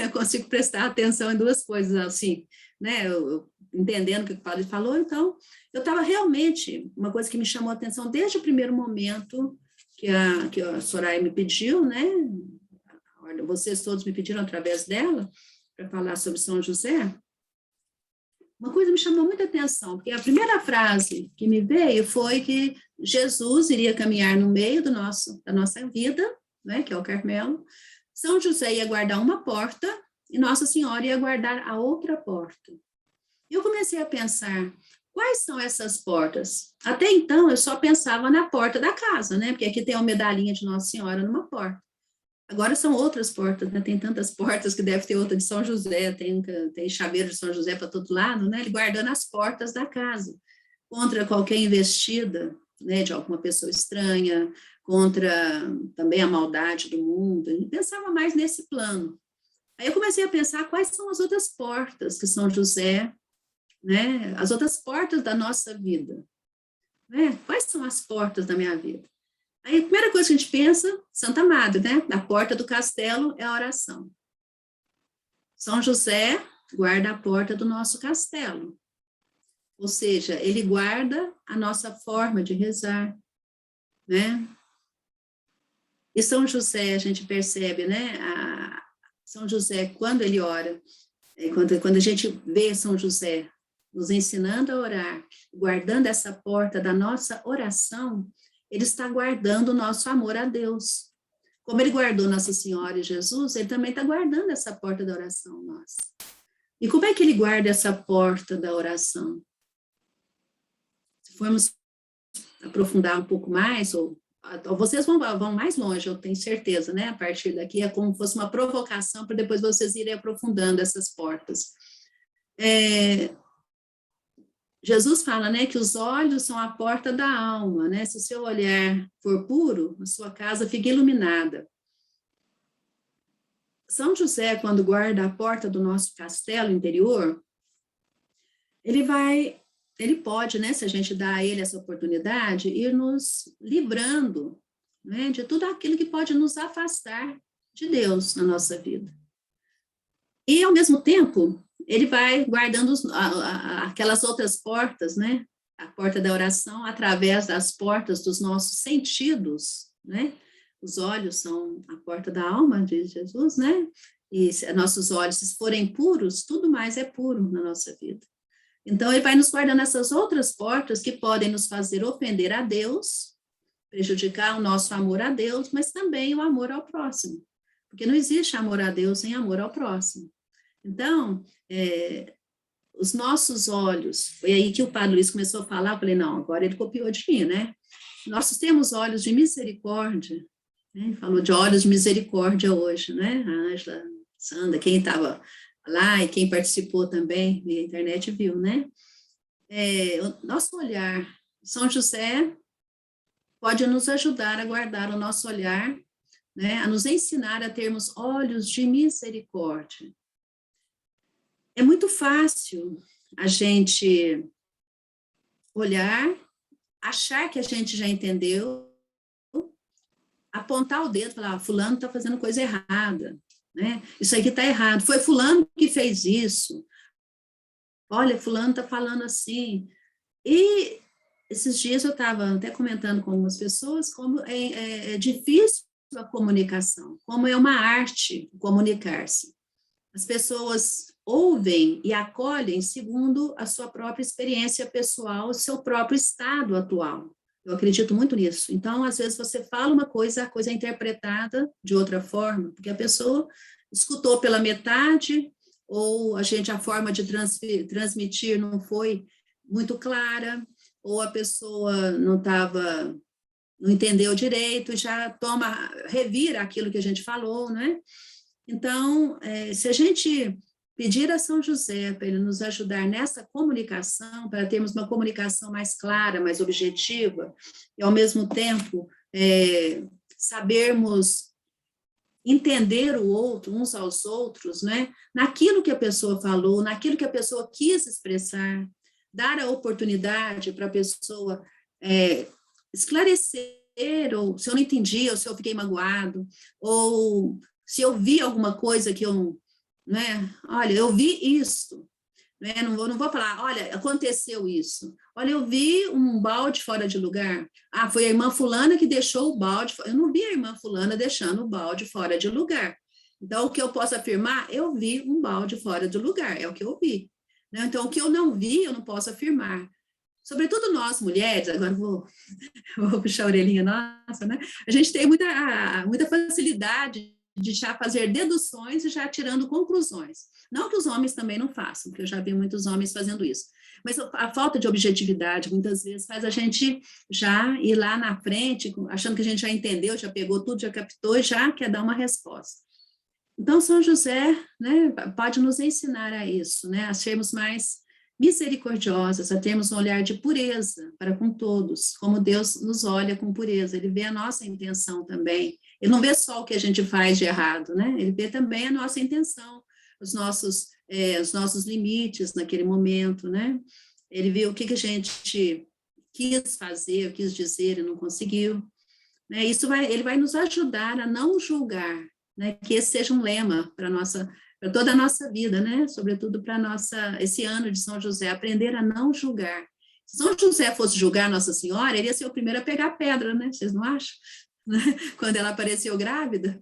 Eu consigo prestar atenção em duas coisas, assim, né, eu entendendo o que o Padre falou, então, eu estava realmente, uma coisa que me chamou a atenção desde o primeiro momento, que a Soraya me pediu, né? Vocês todos me pediram através dela para falar sobre São José. Uma coisa me chamou muita atenção, porque a primeira frase que me veio foi que Jesus iria caminhar no meio da nossa vida, né? Que é o Carmelo. São José ia guardar uma porta e Nossa Senhora ia guardar a outra porta. E eu comecei a pensar, quais são essas portas? Até então, eu só pensava na porta da casa, né? Porque aqui tem uma medalhinha de Nossa Senhora numa porta. Agora são outras portas, né? Tem tantas portas que deve ter outra de São José, tem chaveiro de São José para todo lado, né? Ele guardando as portas da casa, contra qualquer investida, né? De alguma pessoa estranha, contra também a maldade do mundo. Ele pensava mais nesse plano. Aí eu comecei a pensar quais são as outras portas que São José, né? As outras portas da nossa vida, né? Quais são as portas da minha vida? Aí a primeira coisa que a gente pensa, Santa Madre, né? A porta do castelo é a oração. São José guarda a porta do nosso castelo, ou seja, ele guarda a nossa forma de rezar, né? E São José, a gente percebe, né? São José, quando ele ora, quando a gente vê São José nos ensinando a orar, guardando essa porta da nossa oração, ele está guardando o nosso amor a Deus. Como ele guardou Nossa Senhora e Jesus, ele também está guardando essa porta da oração nossa. E como é que ele guarda essa porta da oração? Se formos aprofundar um pouco mais, ou vocês vão mais longe, eu tenho certeza, né? A partir daqui é como se fosse uma provocação para depois vocês irem aprofundando essas portas. Jesus fala, né, que os olhos são a porta da alma, né? Se o seu olhar for puro, a sua casa fica iluminada. São José, quando guarda a porta do nosso castelo interior, ele pode, né, se a gente dá a ele essa oportunidade, ir nos livrando, né, de tudo aquilo que pode nos afastar de Deus na nossa vida. E, ao mesmo tempo, ele vai guardando aquelas outras portas, né? A porta da oração, através das portas dos nossos sentidos, né? Os olhos são a porta da alma de Jesus, né? E nossos olhos, se forem puros, tudo mais é puro na nossa vida. Então, ele vai nos guardando essas outras portas que podem nos fazer ofender a Deus, prejudicar o nosso amor a Deus, mas também o amor ao próximo. Porque não existe amor a Deus sem amor ao próximo. Então, os nossos olhos, foi aí que o Padre Luiz começou a falar, eu falei, não, agora ele copiou de mim, né? Nós temos olhos de misericórdia, né? Ele falou de olhos de misericórdia hoje, né? A Ângela, Sandra, quem estava lá e quem participou também via internet viu, né? O nosso olhar, São José pode nos ajudar a guardar o nosso olhar, né? A nos ensinar a termos olhos de misericórdia. É muito fácil a gente olhar, achar que a gente já entendeu, apontar o dedo e falar, fulano está fazendo coisa errada, né? Isso aqui está errado, foi fulano que fez isso, olha, fulano está falando assim. E esses dias eu estava até comentando com algumas pessoas como é difícil a comunicação, como é uma arte comunicar-se. As pessoas ouvem e acolhem segundo a sua própria experiência pessoal, o seu próprio estado atual. Eu acredito muito nisso. Então, às vezes você fala uma coisa, a coisa é interpretada de outra forma, porque a pessoa escutou pela metade, ou a forma de transmitir não foi muito clara, ou a pessoa não entendeu direito, já revira aquilo que a gente falou, né? Então, se a gente pedir a São José para ele nos ajudar nessa comunicação, para termos uma comunicação mais clara, mais objetiva, e ao mesmo tempo sabermos entender o outro, uns aos outros, né? Naquilo que a pessoa falou, naquilo que a pessoa quis expressar, dar a oportunidade para a pessoa esclarecer, ou se eu não entendi, ou se eu fiquei magoado, ou se eu vi alguma coisa que eu, né? Olha, eu vi isso, né? Não vou falar, olha, aconteceu isso. Olha, eu vi um balde fora de lugar. Ah, foi a irmã fulana que deixou o balde. Eu não vi a irmã fulana deixando o balde fora de lugar. Então, o que eu posso afirmar, eu vi um balde fora de lugar, é o que eu vi. Né? Então, o que eu não vi, eu não posso afirmar. Sobretudo nós, mulheres, agora vou puxar a orelhinha nossa, né? A gente tem muita facilidade de já fazer deduções e já tirando conclusões. Não que os homens também não façam, porque eu já vi muitos homens fazendo isso. Mas a falta de objetividade, muitas vezes, faz a gente já ir lá na frente, achando que a gente já entendeu, já pegou tudo, já captou e já quer dar uma resposta. Então, São José, né, pode nos ensinar a isso, né, a sermos mais misericordiosas, a termos um olhar de pureza para com todos, como Deus nos olha com pureza, Ele vê a nossa intenção também, Ele não vê só o que a gente faz de errado, né, Ele vê também a nossa intenção, os nossos limites naquele momento, né, Ele vê o que a gente quis fazer, quis dizer e não conseguiu, né, Ele vai nos ajudar a não julgar, né, que esse seja um lema para toda a nossa vida, né? Sobretudo para esse ano de São José, aprender a não julgar. Se São José fosse julgar Nossa Senhora, ele ia ser o primeiro a pegar pedra, né? Vocês não acham? Quando ela apareceu grávida.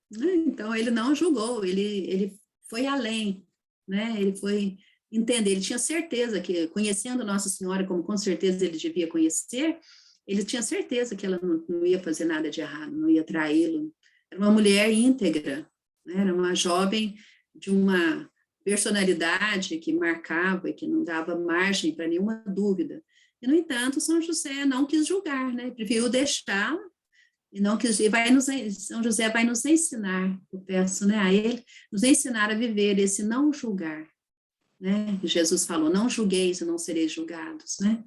Né? Então, ele não julgou, ele foi além, né? Ele foi entender, ele tinha certeza que, conhecendo Nossa Senhora, como com certeza ele devia conhecer, ele tinha certeza que ela não ia fazer nada de errado, não ia traí-lo. Era uma mulher íntegra, né? Era uma jovem de uma personalidade que marcava e que não dava margem para nenhuma dúvida. E, no entanto, São José não quis julgar, né? Preferiu deixá-la e não quis. São José vai nos ensinar, eu peço, né, a ele, nos ensinar a viver esse não julgar, né? Jesus falou: não julgueis e não sereis julgados, né?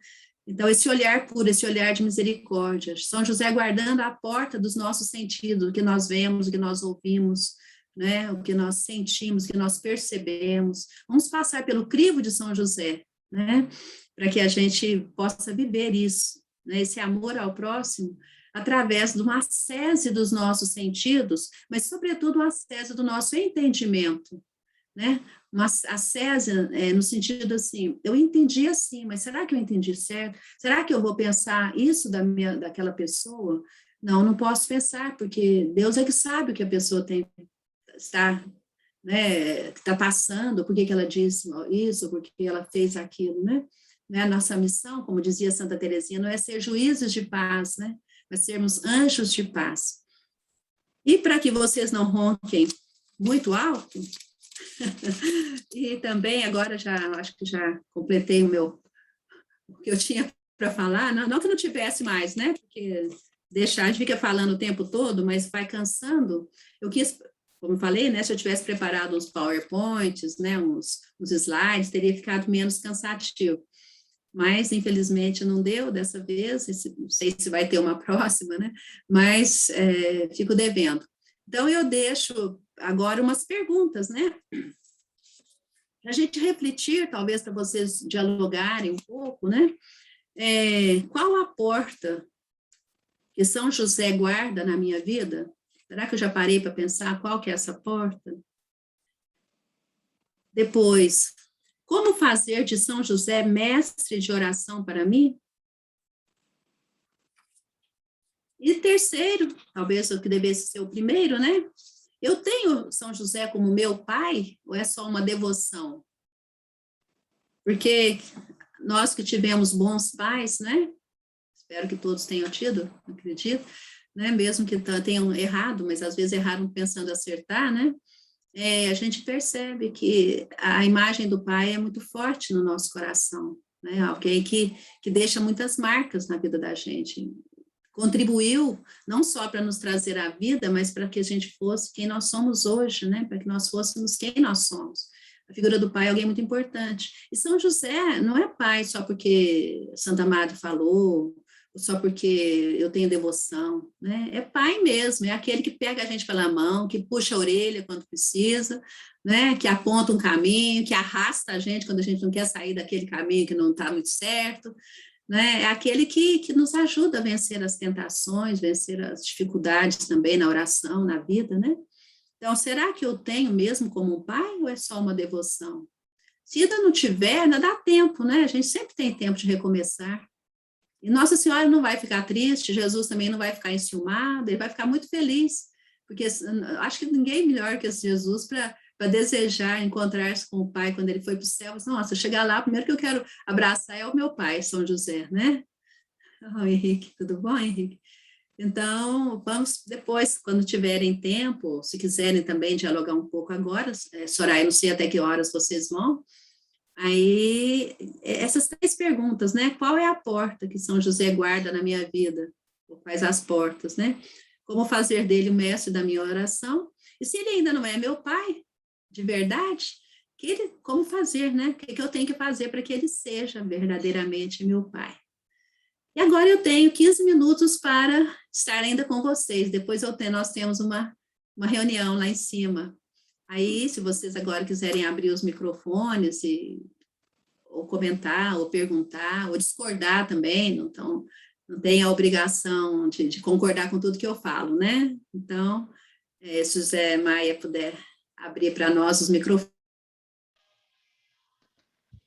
Então, esse olhar puro, esse olhar de misericórdia, São José guardando a porta dos nossos sentidos, o que nós vemos, o que nós ouvimos, né, o que nós sentimos, o que nós percebemos. Vamos passar pelo crivo de São José, né, para que a gente possa viver isso, né, esse amor ao próximo, através de uma ascese dos nossos sentidos, mas, sobretudo, uma ascese do nosso entendimento, né, uma ascese no sentido assim, eu entendi assim, mas será que eu entendi certo? Será que eu vou pensar isso daquela pessoa? Não posso pensar, porque Deus é que sabe o que a pessoa está passando, por que ela disse isso, por que ela fez aquilo, né? A nossa missão, como dizia Santa Teresinha, não é ser juízes de paz, né? Mas sermos anjos de paz. E para que vocês não ronquem muito alto, e também agora acho que já completei o que eu tinha para falar, não que não tivesse mais, né? Porque a gente fica falando o tempo todo, mas vai cansando. Eu quis, como eu falei, né, se eu tivesse preparado uns PowerPoints, né, uns slides, teria ficado menos cansativo. Mas, infelizmente, não deu dessa vez, não sei se vai ter uma próxima, né, mas fico devendo. Então, eu deixo agora umas perguntas, né, para a gente refletir, talvez para vocês dialogarem um pouco, né, qual a porta que São José guarda na minha vida Será que eu já parei para pensar qual que é essa porta? Depois, como fazer de São José mestre de oração para mim? E terceiro, talvez o que devesse ser o primeiro, né? Eu tenho São José como meu pai ou é só uma devoção? Porque nós que tivemos bons pais, né? Espero que todos tenham tido, acredito, né? Mesmo que tenham errado, mas às vezes erraram pensando acertar, né? A gente percebe que a imagem do pai é muito forte no nosso coração, né? Alguém que deixa muitas marcas na vida da gente. Contribuiu não só para nos trazer a vida, mas para que a gente fosse quem nós somos hoje, né? Para que nós fôssemos quem nós somos. A figura do pai é alguém muito importante. E São José não é pai só porque Santa Madre falou, só porque eu tenho devoção, né? É pai mesmo, é aquele que pega a gente pela mão, que puxa a orelha quando precisa, né? Que aponta um caminho, que arrasta a gente quando a gente não quer sair daquele caminho que não está muito certo, né? É aquele que nos ajuda a vencer as tentações, vencer as dificuldades também na oração, na vida, né? Então, será que eu tenho mesmo como um pai ou é só uma devoção? Se ainda não tiver, ainda dá tempo, né? A gente sempre tem tempo de recomeçar. E Nossa Senhora não vai ficar triste, Jesus também não vai ficar enciumado, ele vai ficar muito feliz, porque acho que ninguém melhor que esse Jesus para desejar encontrar-se com o Pai quando ele foi para o céu. Nossa, chegar lá, o primeiro que eu quero abraçar é o meu pai, São José, né? Oh, Henrique, tudo bom, Henrique? Então, vamos depois, quando tiverem tempo, se quiserem também dialogar um pouco agora, Soraya, não sei até que horas vocês vão. Aí, essas 3 perguntas, né? Qual é a porta que São José guarda na minha vida? Ou faz as portas, né? Como fazer dele o mestre da minha oração? E se ele ainda não é meu pai, de verdade, como fazer, né? O que eu tenho que fazer para que ele seja verdadeiramente meu pai? E agora eu tenho 15 minutos para estar ainda com vocês. Depois nós temos uma reunião lá em cima. Aí, se vocês agora quiserem abrir os microfones ou comentar, ou perguntar, ou discordar também, não tem a obrigação de concordar com tudo que eu falo, né? Então, se o Zé Maia puder abrir para nós os microfones.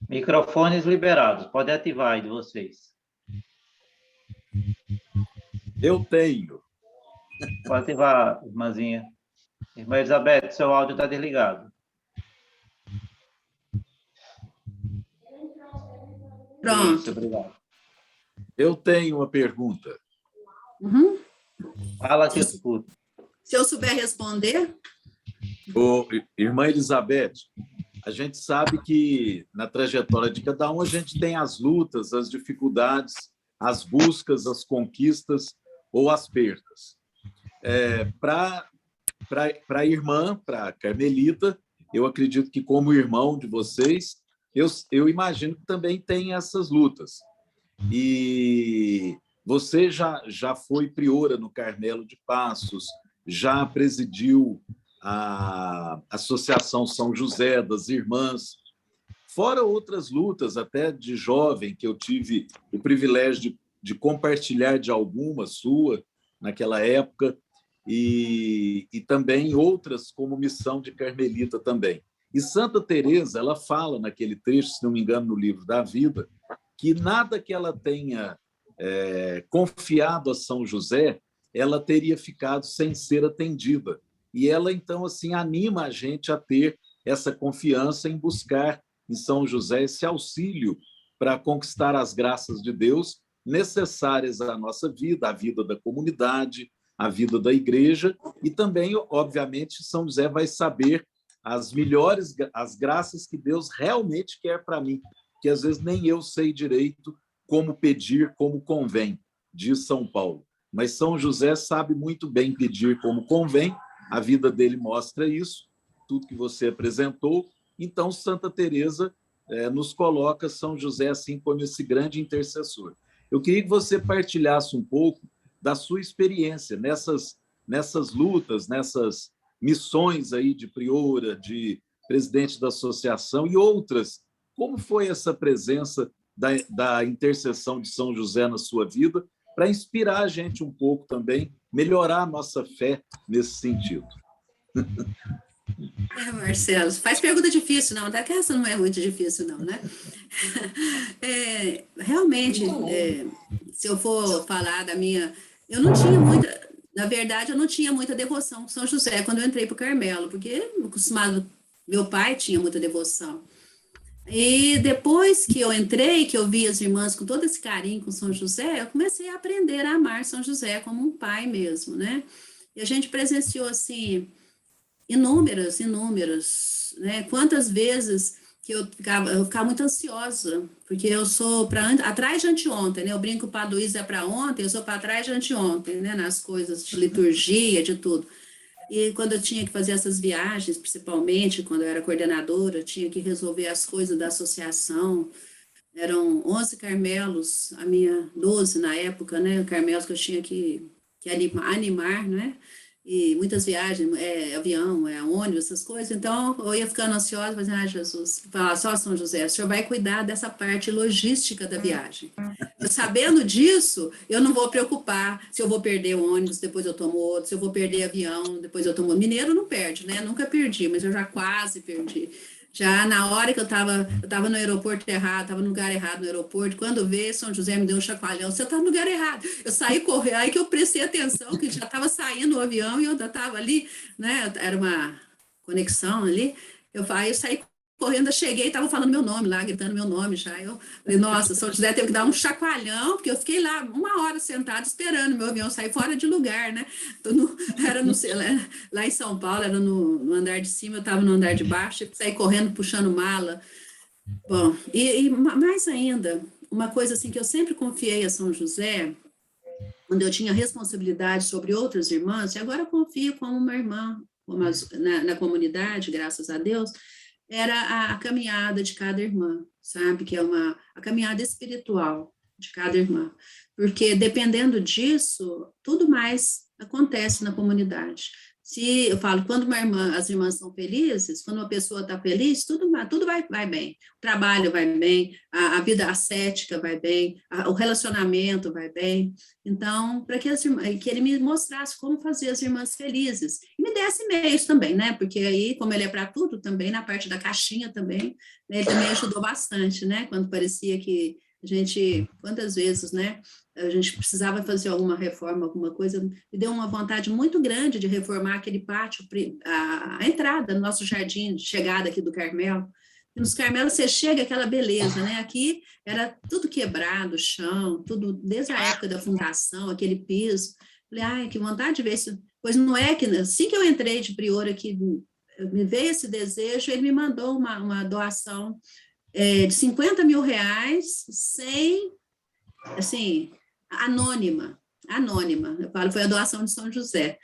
Microfones liberados. Pode ativar aí de vocês. Eu tenho. Pode ativar, irmãzinha. Irmã Elizabeth, seu áudio está desligado. Pronto. Isso, obrigado. Eu tenho uma pergunta. Uhum. Fala que eu escuto. Se eu souber responder. Irmã Elizabeth, a gente sabe que na trajetória de cada um a gente tem as lutas, as dificuldades, as buscas, as conquistas ou as perdas. Para a irmã, para a Carmelita, eu acredito que como irmão de vocês, eu imagino que também tem essas lutas. E você já foi priora no Carmelo de Passos, já presidiu a Associação São José das Irmãs, fora outras lutas, até de jovem, que eu tive o privilégio de compartilhar de alguma sua naquela época, e também outras como missão de Carmelita também. E Santa Teresa, ela fala naquele trecho, se não me engano, no livro da Vida, que nada que ela tenha confiado a São José, ela teria ficado sem ser atendida. E ela, então, assim, anima a gente a ter essa confiança em buscar em São José esse auxílio para conquistar as graças de Deus necessárias à nossa vida, à vida da comunidade, à vida da igreja, e também, obviamente, São José vai saber as graças que Deus realmente quer para mim, que às vezes nem eu sei direito como pedir, como convém, diz São Paulo. Mas São José sabe muito bem pedir como convém, a vida dele mostra isso, tudo que você apresentou. Então, Santa Teresa nos coloca São José assim como esse grande intercessor. Eu queria que você partilhasse um pouco da sua experiência nessas lutas, nessas missões aí de priora, de presidente da associação e outras. Como foi essa presença da intercessão de São José na sua vida, para inspirar a gente um pouco também, melhorar a nossa fé nesse sentido. Marcelo, faz pergunta difícil, não, até que essa não é muito difícil, não, né? Realmente, se eu for falar da minha... Eu não tinha muita... Na verdade, eu não tinha muita devoção com São José quando eu entrei para o Carmelo, porque meu pai tinha muita devoção. E depois que eu entrei, que eu vi as irmãs com todo esse carinho com São José, eu comecei a aprender a amar São José como um pai mesmo, né? E a gente presenciou, assim, inúmeras, né? Quantas vezes que eu ficava muito ansiosa, porque eu sou atrás de anteontem, né? Eu brinco para Luiz é para ontem, eu sou para trás de anteontem, né? Nas coisas de liturgia, de tudo. E quando eu tinha que fazer essas viagens, principalmente quando eu era coordenadora, eu tinha que resolver as coisas da associação. Eram 11 Carmelos, 12 na época, né? Carmelos que eu tinha que animar, né? E muitas viagens, avião, ônibus, essas coisas. Então, eu ia ficando ansiosa, fazendo, Jesus, fala, só São José, o senhor vai cuidar dessa parte logística da viagem. Eu, sabendo disso, eu não vou preocupar se eu vou perder o ônibus, depois eu tomo outro, se eu vou perder avião, depois eu tomo... Mineiro não perde, né? Nunca perdi, mas eu já quase perdi. Já na hora que eu estava no aeroporto errado, estava no lugar errado no aeroporto, quando veio, São José me deu um chacoalhão, você está no lugar errado. Eu saí correndo, aí que eu prestei atenção, que já estava saindo o avião e eu ainda estava ali, né? Era uma conexão ali. Aí eu saí correndo, eu cheguei, estava falando meu nome lá, gritando meu nome já. Eu falei, nossa, São José teve que dar um chacoalhão, porque eu fiquei lá 1 hora sentada esperando meu avião sair fora de lugar, né? Lá em São Paulo, era no andar de cima, eu estava no andar de baixo, eu saí correndo, puxando mala. Bom, e mais ainda, uma coisa assim que eu sempre confiei a São José, quando eu tinha responsabilidade sobre outras irmãs, e agora eu confio como uma irmã na comunidade, graças a Deus, era a caminhada de cada irmã, sabe? Que é a caminhada espiritual de cada irmã. Porque dependendo disso, tudo mais acontece na comunidade. Se eu falo, quando as irmãs estão felizes, quando uma pessoa está feliz, tudo vai bem. O trabalho vai bem, a vida ascética vai bem, o relacionamento vai bem. Então, para que ele me mostrasse como fazer as irmãs felizes. E me desse meios também, né? Porque aí, como ele é para tudo também, na parte da caixinha também, né? Ele também ajudou bastante, né? Quando parecia que a gente, quantas vezes, né? A gente precisava fazer alguma reforma, alguma coisa, me deu uma vontade muito grande de reformar aquele pátio, a entrada no nosso jardim de chegada aqui do Carmelo. E nos Carmelos você chega aquela beleza, né? Aqui era tudo quebrado, o chão, tudo desde a época da fundação, aquele piso. Falei, ai, que vontade de ver isso. Pois não é que assim que eu entrei de prior aqui, me veio esse desejo, ele me mandou uma doação de 50 mil reais, sem, assim, anônima. Eu falo, foi a doação de São José.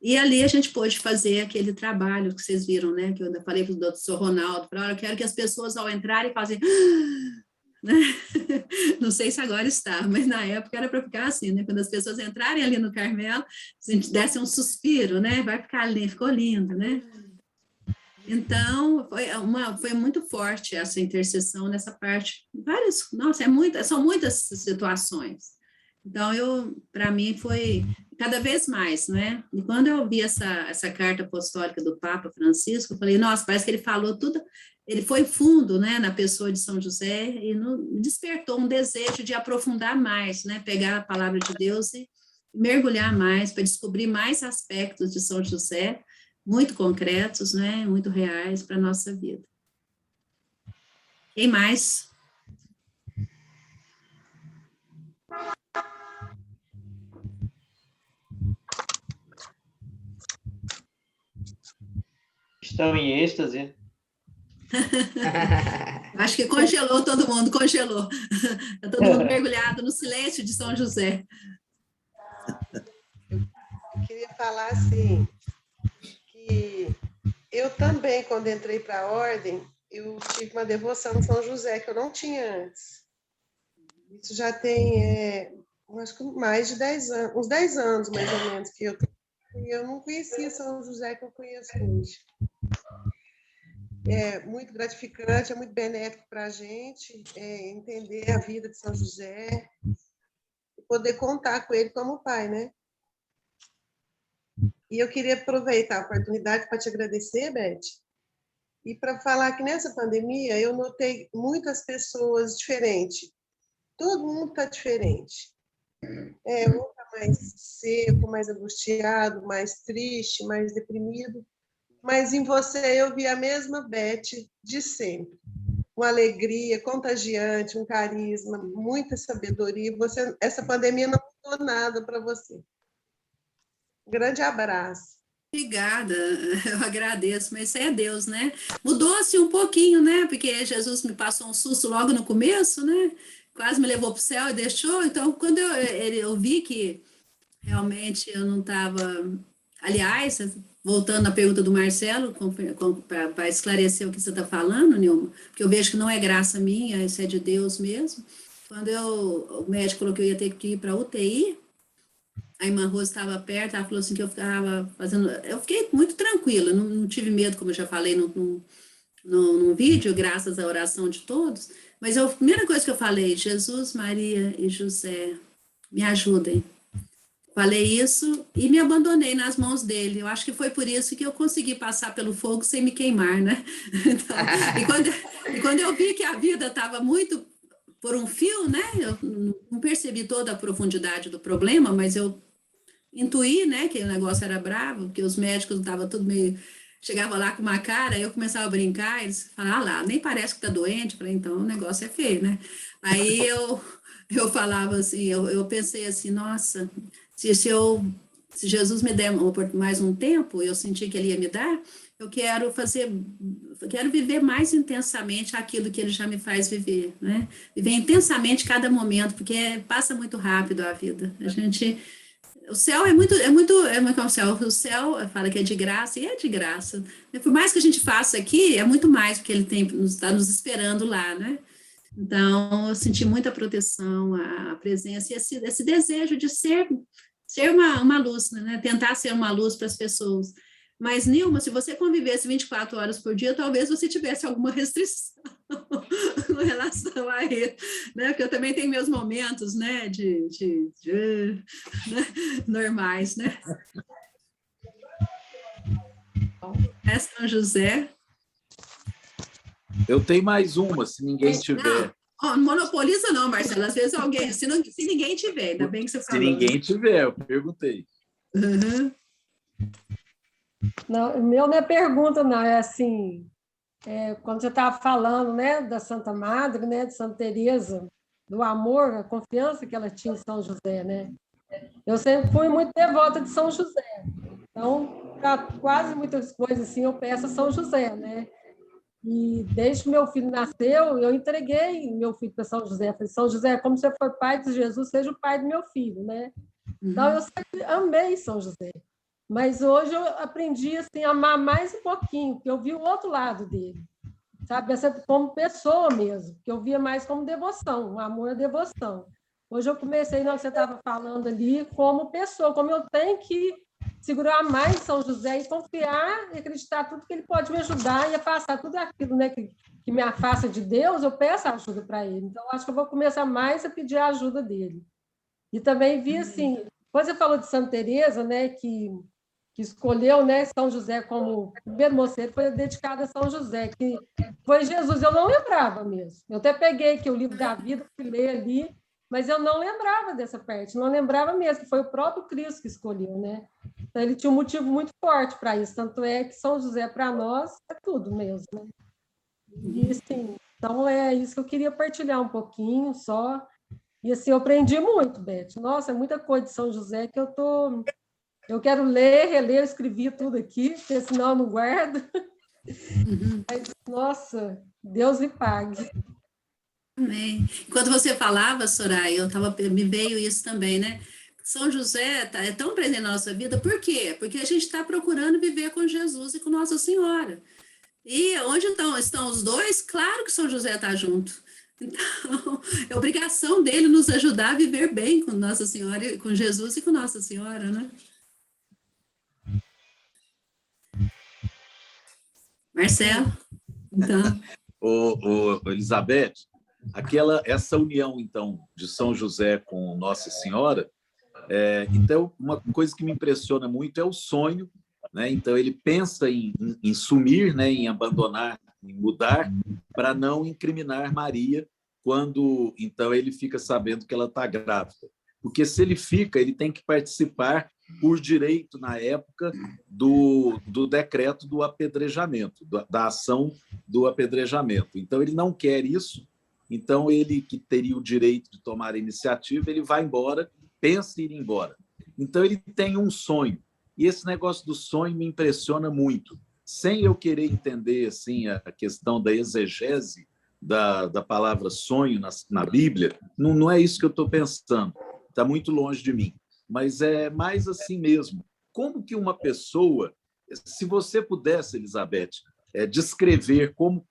E ali a gente pôde fazer aquele trabalho que vocês viram, né? Que eu ainda falei para o doutor Ronaldo, eu quero que as pessoas ao entrarem fazem... Né? Não sei se agora está, mas na época era para ficar assim, né? Quando as pessoas entrarem ali no Carmelo, a gente desse um suspiro, né? Vai ficar ali, ficou lindo, né? Então, foi muito forte essa intercessão nessa parte. São muitas situações. Então, para mim, foi cada vez mais, né? E quando eu vi essa carta apostólica do Papa Francisco, eu falei, nossa, parece que ele falou tudo, ele foi fundo, né, na pessoa de São José e despertou um desejo de aprofundar mais, né? Pegar a palavra de Deus e mergulhar mais, para descobrir mais aspectos de São José, muito concretos, né? Muito reais para a nossa vida. Quem mais? Estão em êxtase. Acho que congelou todo mundo, congelou. Está todo mundo mergulhado no silêncio de São José. Eu queria falar assim, que eu também, quando entrei para a ordem, eu tive uma devoção a São José que eu não tinha antes. Isso já tem, acho que mais de 10 anos, uns 10 anos mais ou menos que eu não conhecia São José que eu conheço hoje. É muito gratificante, é muito benéfico para a gente entender a vida de São José e poder contar com ele como pai, né? E eu queria aproveitar a oportunidade para te agradecer, Beth, e para falar que nessa pandemia eu notei muitas pessoas diferentes. Todo mundo está diferente. Um está mais seco, mais angustiado, mais triste, mais deprimido. Mas em você eu vi a mesma Beth de sempre. Uma alegria contagiante, um carisma, muita sabedoria. Essa pandemia não mudou nada para você. Um grande abraço. Obrigada, eu agradeço, mas isso é Deus, né? Mudou-se um pouquinho, né? Porque Jesus me passou um susto logo no começo, né? Quase me levou para o céu e deixou. Então, quando eu vi que realmente eu não estava. Aliás, voltando à pergunta do Marcelo, para esclarecer o que você está falando, Nilma, porque eu vejo que não é graça minha, isso é de Deus mesmo. Quando o médico falou que eu ia ter que ir para a UTI, a irmã Rose estava perto, ela falou assim que eu ficava fazendo. Eu fiquei muito tranquila, não tive medo, como eu já falei no vídeo, graças à oração de todos. Mas a primeira coisa que eu falei, Jesus, Maria e José, me ajudem. Falei isso e me abandonei nas mãos dele. Eu acho que foi por isso que eu consegui passar pelo fogo sem me queimar, né? Então, e quando eu vi que a vida estava muito por um fio, né? Eu não percebi toda a profundidade do problema, mas eu intuí, né, que o negócio era bravo, que os médicos estavam tudo meio... Chegava lá com uma cara, eu começava a brincar, eles falavam, lá, nem parece que tá doente. Eu falei, então o negócio é feio, né? Aí eu falava assim, eu pensei assim, nossa, se Jesus me der mais um tempo, eu senti que ele ia me dar, eu quero viver mais intensamente aquilo que ele já me faz viver, né? Viver intensamente cada momento, porque passa muito rápido a vida. O céu o céu fala que é de graça, e é de graça. Por mais que a gente faça aqui, é muito mais, porque ele está nos esperando lá, né? Então, eu senti muita proteção, a presença, e esse desejo de ser uma luz, né? Tentar ser uma luz para as pessoas. Mas, Nilma, se você convivesse 24 horas por dia, talvez você tivesse alguma restrição com relação a isso, né? Porque eu também tenho meus momentos, né, né? Normais, né? É São José. Eu tenho mais uma, se ninguém tiver. Não monopoliza não, Marcelo. Às vezes alguém, se ninguém tiver, ainda bem que você falou. Se ninguém tiver, eu perguntei. Uhum. Não, meu não é pergunta, não, é assim, quando você estava falando, né, da Santa Madre, né, de Santa Teresa, do amor, a confiança que ela tinha em São José, né? Eu sempre fui muito devota de São José. Então, para quase muitas coisas assim, eu peço a São José, né? E desde que meu filho nasceu, eu entreguei meu filho para São José. Falei, São José, como você foi pai de Jesus, seja o pai do meu filho, né? Então, eu sempre amei São José. Mas hoje eu aprendi assim, a amar mais um pouquinho, porque eu vi o outro lado dele, sabe? Como pessoa mesmo, que eu via mais como devoção, um amor à devoção. Hoje eu comecei, na hora que você estava falando ali, como pessoa, como eu tenho que segurar mais São José e confiar e acreditar tudo que ele pode me ajudar e a passar tudo aquilo, né, que me afasta de Deus, eu peço ajuda para ele. Então, acho que eu vou começar mais a pedir a ajuda dele. E também vi assim, quando você falou de Santa Teresa, né, que escolheu, né, São José como primeiro moceiro, foi dedicado a São José, que foi Jesus. Eu não lembrava mesmo. Eu até peguei aqui o livro da vida, fui ler ali, mas eu não lembrava dessa parte, não lembrava mesmo, que foi o próprio Cristo que escolheu, né? Então, ele tinha um motivo muito forte para isso, tanto é que São José, para nós, é tudo mesmo, né? E, assim, então, é isso que eu queria partilhar um pouquinho só. E, assim, eu aprendi muito, Beth. Nossa, é muita coisa de São José que eu quero ler, reler, eu escrevi tudo aqui, porque senão eu não guardo. Mas, nossa, Deus me pague. Amém. Enquanto você falava, Soraya, me veio isso também, né? São José é tão presente na nossa vida, por quê? Porque a gente está procurando viver com Jesus e com Nossa Senhora. E onde estão os dois? Claro que São José está junto. Então, é obrigação dele nos ajudar a viver bem com Nossa Senhora, com Jesus e com Nossa Senhora, né? Marcelo? Então. Elizabeth, essa união, então, de São José com Nossa Senhora, Então, uma coisa que me impressiona muito é o sonho, né? Então, ele pensa em sumir, né? Em abandonar, em mudar, para não incriminar Maria quando, então, ele fica sabendo que ela está grávida. Porque se ele fica, ele tem que participar por direito, na época, do decreto do apedrejamento, da ação do apedrejamento. Então, ele não quer isso. Então, ele que teria o direito de tomar a iniciativa, ele vai embora, pensa em ir embora. Então, ele tem um sonho. E esse negócio do sonho me impressiona muito. Sem eu querer entender assim, a questão da exegese da palavra sonho na Bíblia, não é isso que eu estou pensando. Está muito longe de mim. Mas é mais assim mesmo. Como que uma pessoa, se você pudesse, Elizabeth, descrever como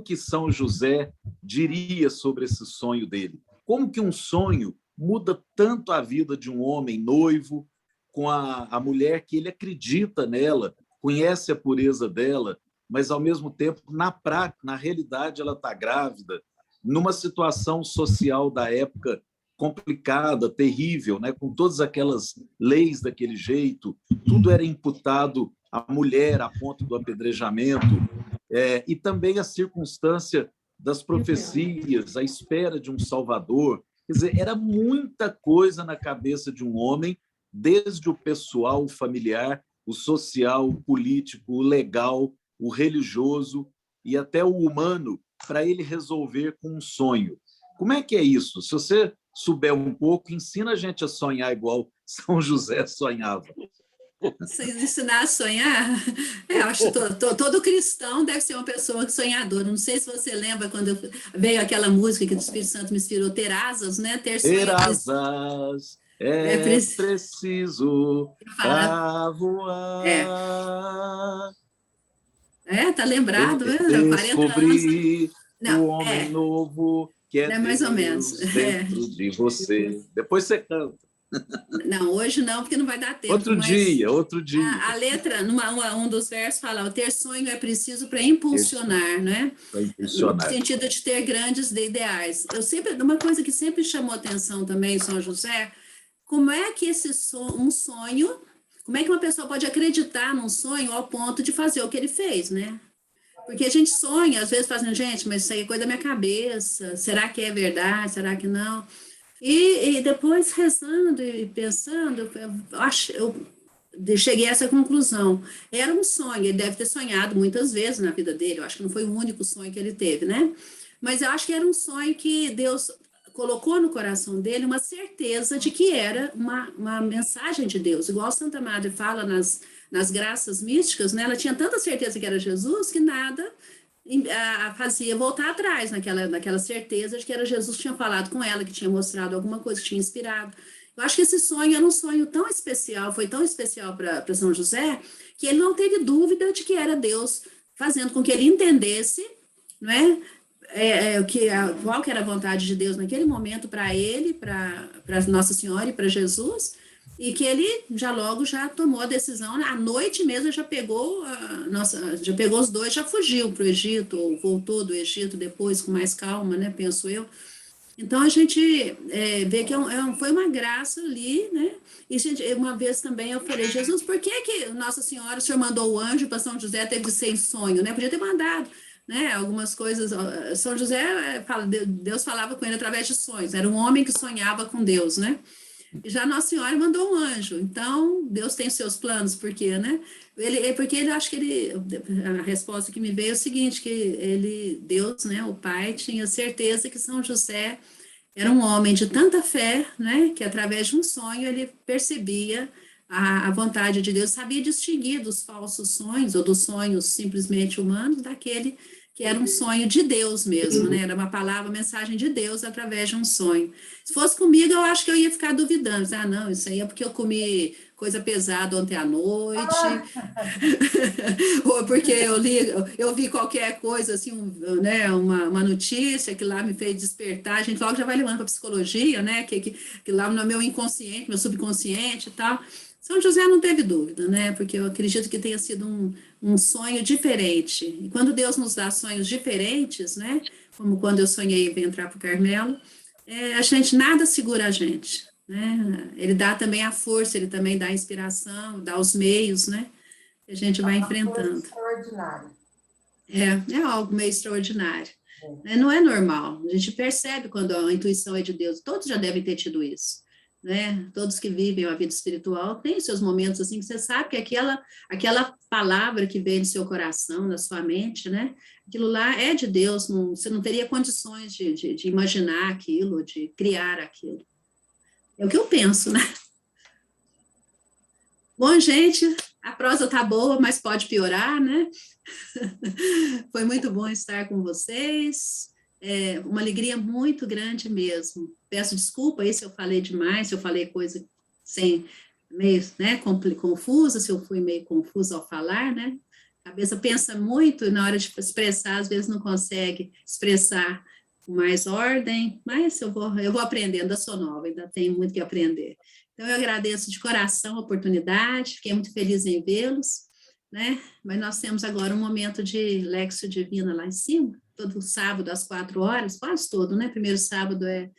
que São José diria sobre esse sonho dele? Como que um sonho muda tanto a vida de um homem noivo com a mulher que ele acredita nela, conhece a pureza dela, mas, ao mesmo tempo, na prática, na realidade, ela está grávida, numa situação social da época complicada, terrível, né? Com todas aquelas leis daquele jeito, tudo era imputado à mulher a ponto do apedrejamento, e também a circunstância das profecias, a espera de um Salvador. Quer dizer, era muita coisa na cabeça de um homem, desde o pessoal, o familiar, o social, o político, o legal, o religioso e até o humano, para ele resolver com um sonho. Como é que é isso? Se você souber um pouco, ensina a gente a sonhar igual São José sonhava. Vocês ensinar a sonhar? Eu acho que todo cristão deve ser uma pessoa sonhadora. Não sei se você lembra quando veio aquela música que o Espírito Santo me inspirou, Ter Asas, né? Ter sonho. Ter asas preciso para voar. Tá lembrado? Descobrir o homem novo que é mais Deus ou menos dentro de você. Depois você canta. Não, hoje não, porque não vai dar tempo. Outro dia. A letra, um dos versos fala, o ter sonho é preciso para impulsionar, né? Para impulsionar. No sentido de ter grandes ideais. Uma coisa que sempre chamou atenção também em São José, como é que um sonho, como é que uma pessoa pode acreditar num sonho ao ponto de fazer o que ele fez, né? Porque a gente sonha, às vezes fazendo, gente, mas isso aí é coisa da minha cabeça, será que é verdade, será que não? E depois, rezando e pensando, eu cheguei a essa conclusão. Era um sonho, ele deve ter sonhado muitas vezes na vida dele, eu acho que não foi o único sonho que ele teve, né? Mas eu acho que era um sonho que Deus colocou no coração dele uma certeza de que era uma mensagem de Deus. Igual Santa Madre fala nas graças místicas, né? Ela tinha tanta certeza que era Jesus que nada fazia voltar atrás naquela certeza de que era Jesus que tinha falado com ela, que tinha mostrado alguma coisa, que tinha inspirado. Eu acho que esse sonho era um sonho tão especial, foi tão especial para São José, que ele não teve dúvida de que era Deus fazendo com que ele entendesse, não é? Qual que era a vontade de Deus naquele momento para ele, para Nossa Senhora e para Jesus, e que ele logo tomou a decisão, à noite mesmo já pegou os dois, já fugiu para o Egito, ou voltou do Egito depois com mais calma, né, penso eu. Então a gente vê que foi uma graça ali, né? E uma vez também eu falei, Jesus, por que Nossa Senhora, o Senhor mandou o anjo para São José, teve que ser em sonho, né? Podia ter mandado, né? Algumas coisas. São José, Deus falava com ele através de sonhos, era um homem que sonhava com Deus, né? E já Nossa Senhora mandou um anjo, então Deus tem seus planos, por quê, né? Porque ele acho que a resposta que me veio é o seguinte, que Deus, né, o Pai, tinha certeza que São José era um homem de tanta fé, né, que através de um sonho ele percebia a vontade de Deus, sabia distinguir dos falsos sonhos, ou dos sonhos simplesmente humanos, daquele que era um sonho de Deus mesmo, né? Era uma mensagem de Deus através de um sonho. Se fosse comigo, eu acho que eu ia ficar duvidando. Não, isso aí é porque eu comi coisa pesada ontem à noite, ou porque eu vi qualquer coisa, assim, né, uma notícia que lá me fez despertar. A gente logo já vai levando para a psicologia, né? Que lá no meu inconsciente, meu subconsciente e tal. São José não teve dúvida, né? Porque eu acredito que tenha sido um sonho diferente. E quando Deus nos dá sonhos diferentes, né? Como quando eu sonhei em entrar para o Carmelo, a gente nada segura a gente. né? Ele dá também a força, ele também dá a inspiração, dá os meios, né? Que a gente vai enfrentando. Extraordinário. É algo meio extraordinário. Não é normal. A gente percebe quando a intuição é de Deus. Todos já devem ter tido isso, né? Todos que vivem a vida espiritual têm seus momentos assim que você sabe que aquela palavra que vem do seu coração, da sua mente, né? Aquilo lá é de Deus. Você não teria condições de imaginar aquilo, de criar aquilo. É o que eu penso, né? Bom, gente, a prosa tá boa, mas pode piorar, né? Foi muito bom estar com vocês. Uma alegria muito grande mesmo. Peço desculpa aí se eu falei demais, se eu falei coisa meio, né, confusa, se eu fui meio confusa ao falar, né? A cabeça pensa muito e na hora de expressar, às vezes não consegue expressar com mais ordem, mas eu vou aprendendo, eu sou nova, ainda tenho muito que aprender. Então, eu agradeço de coração a oportunidade, fiquei muito feliz em vê-los, né? Mas nós temos agora um momento de Lexio Divina lá em cima, todo sábado às 4 horas, quase todo, né? Primeiro sábado é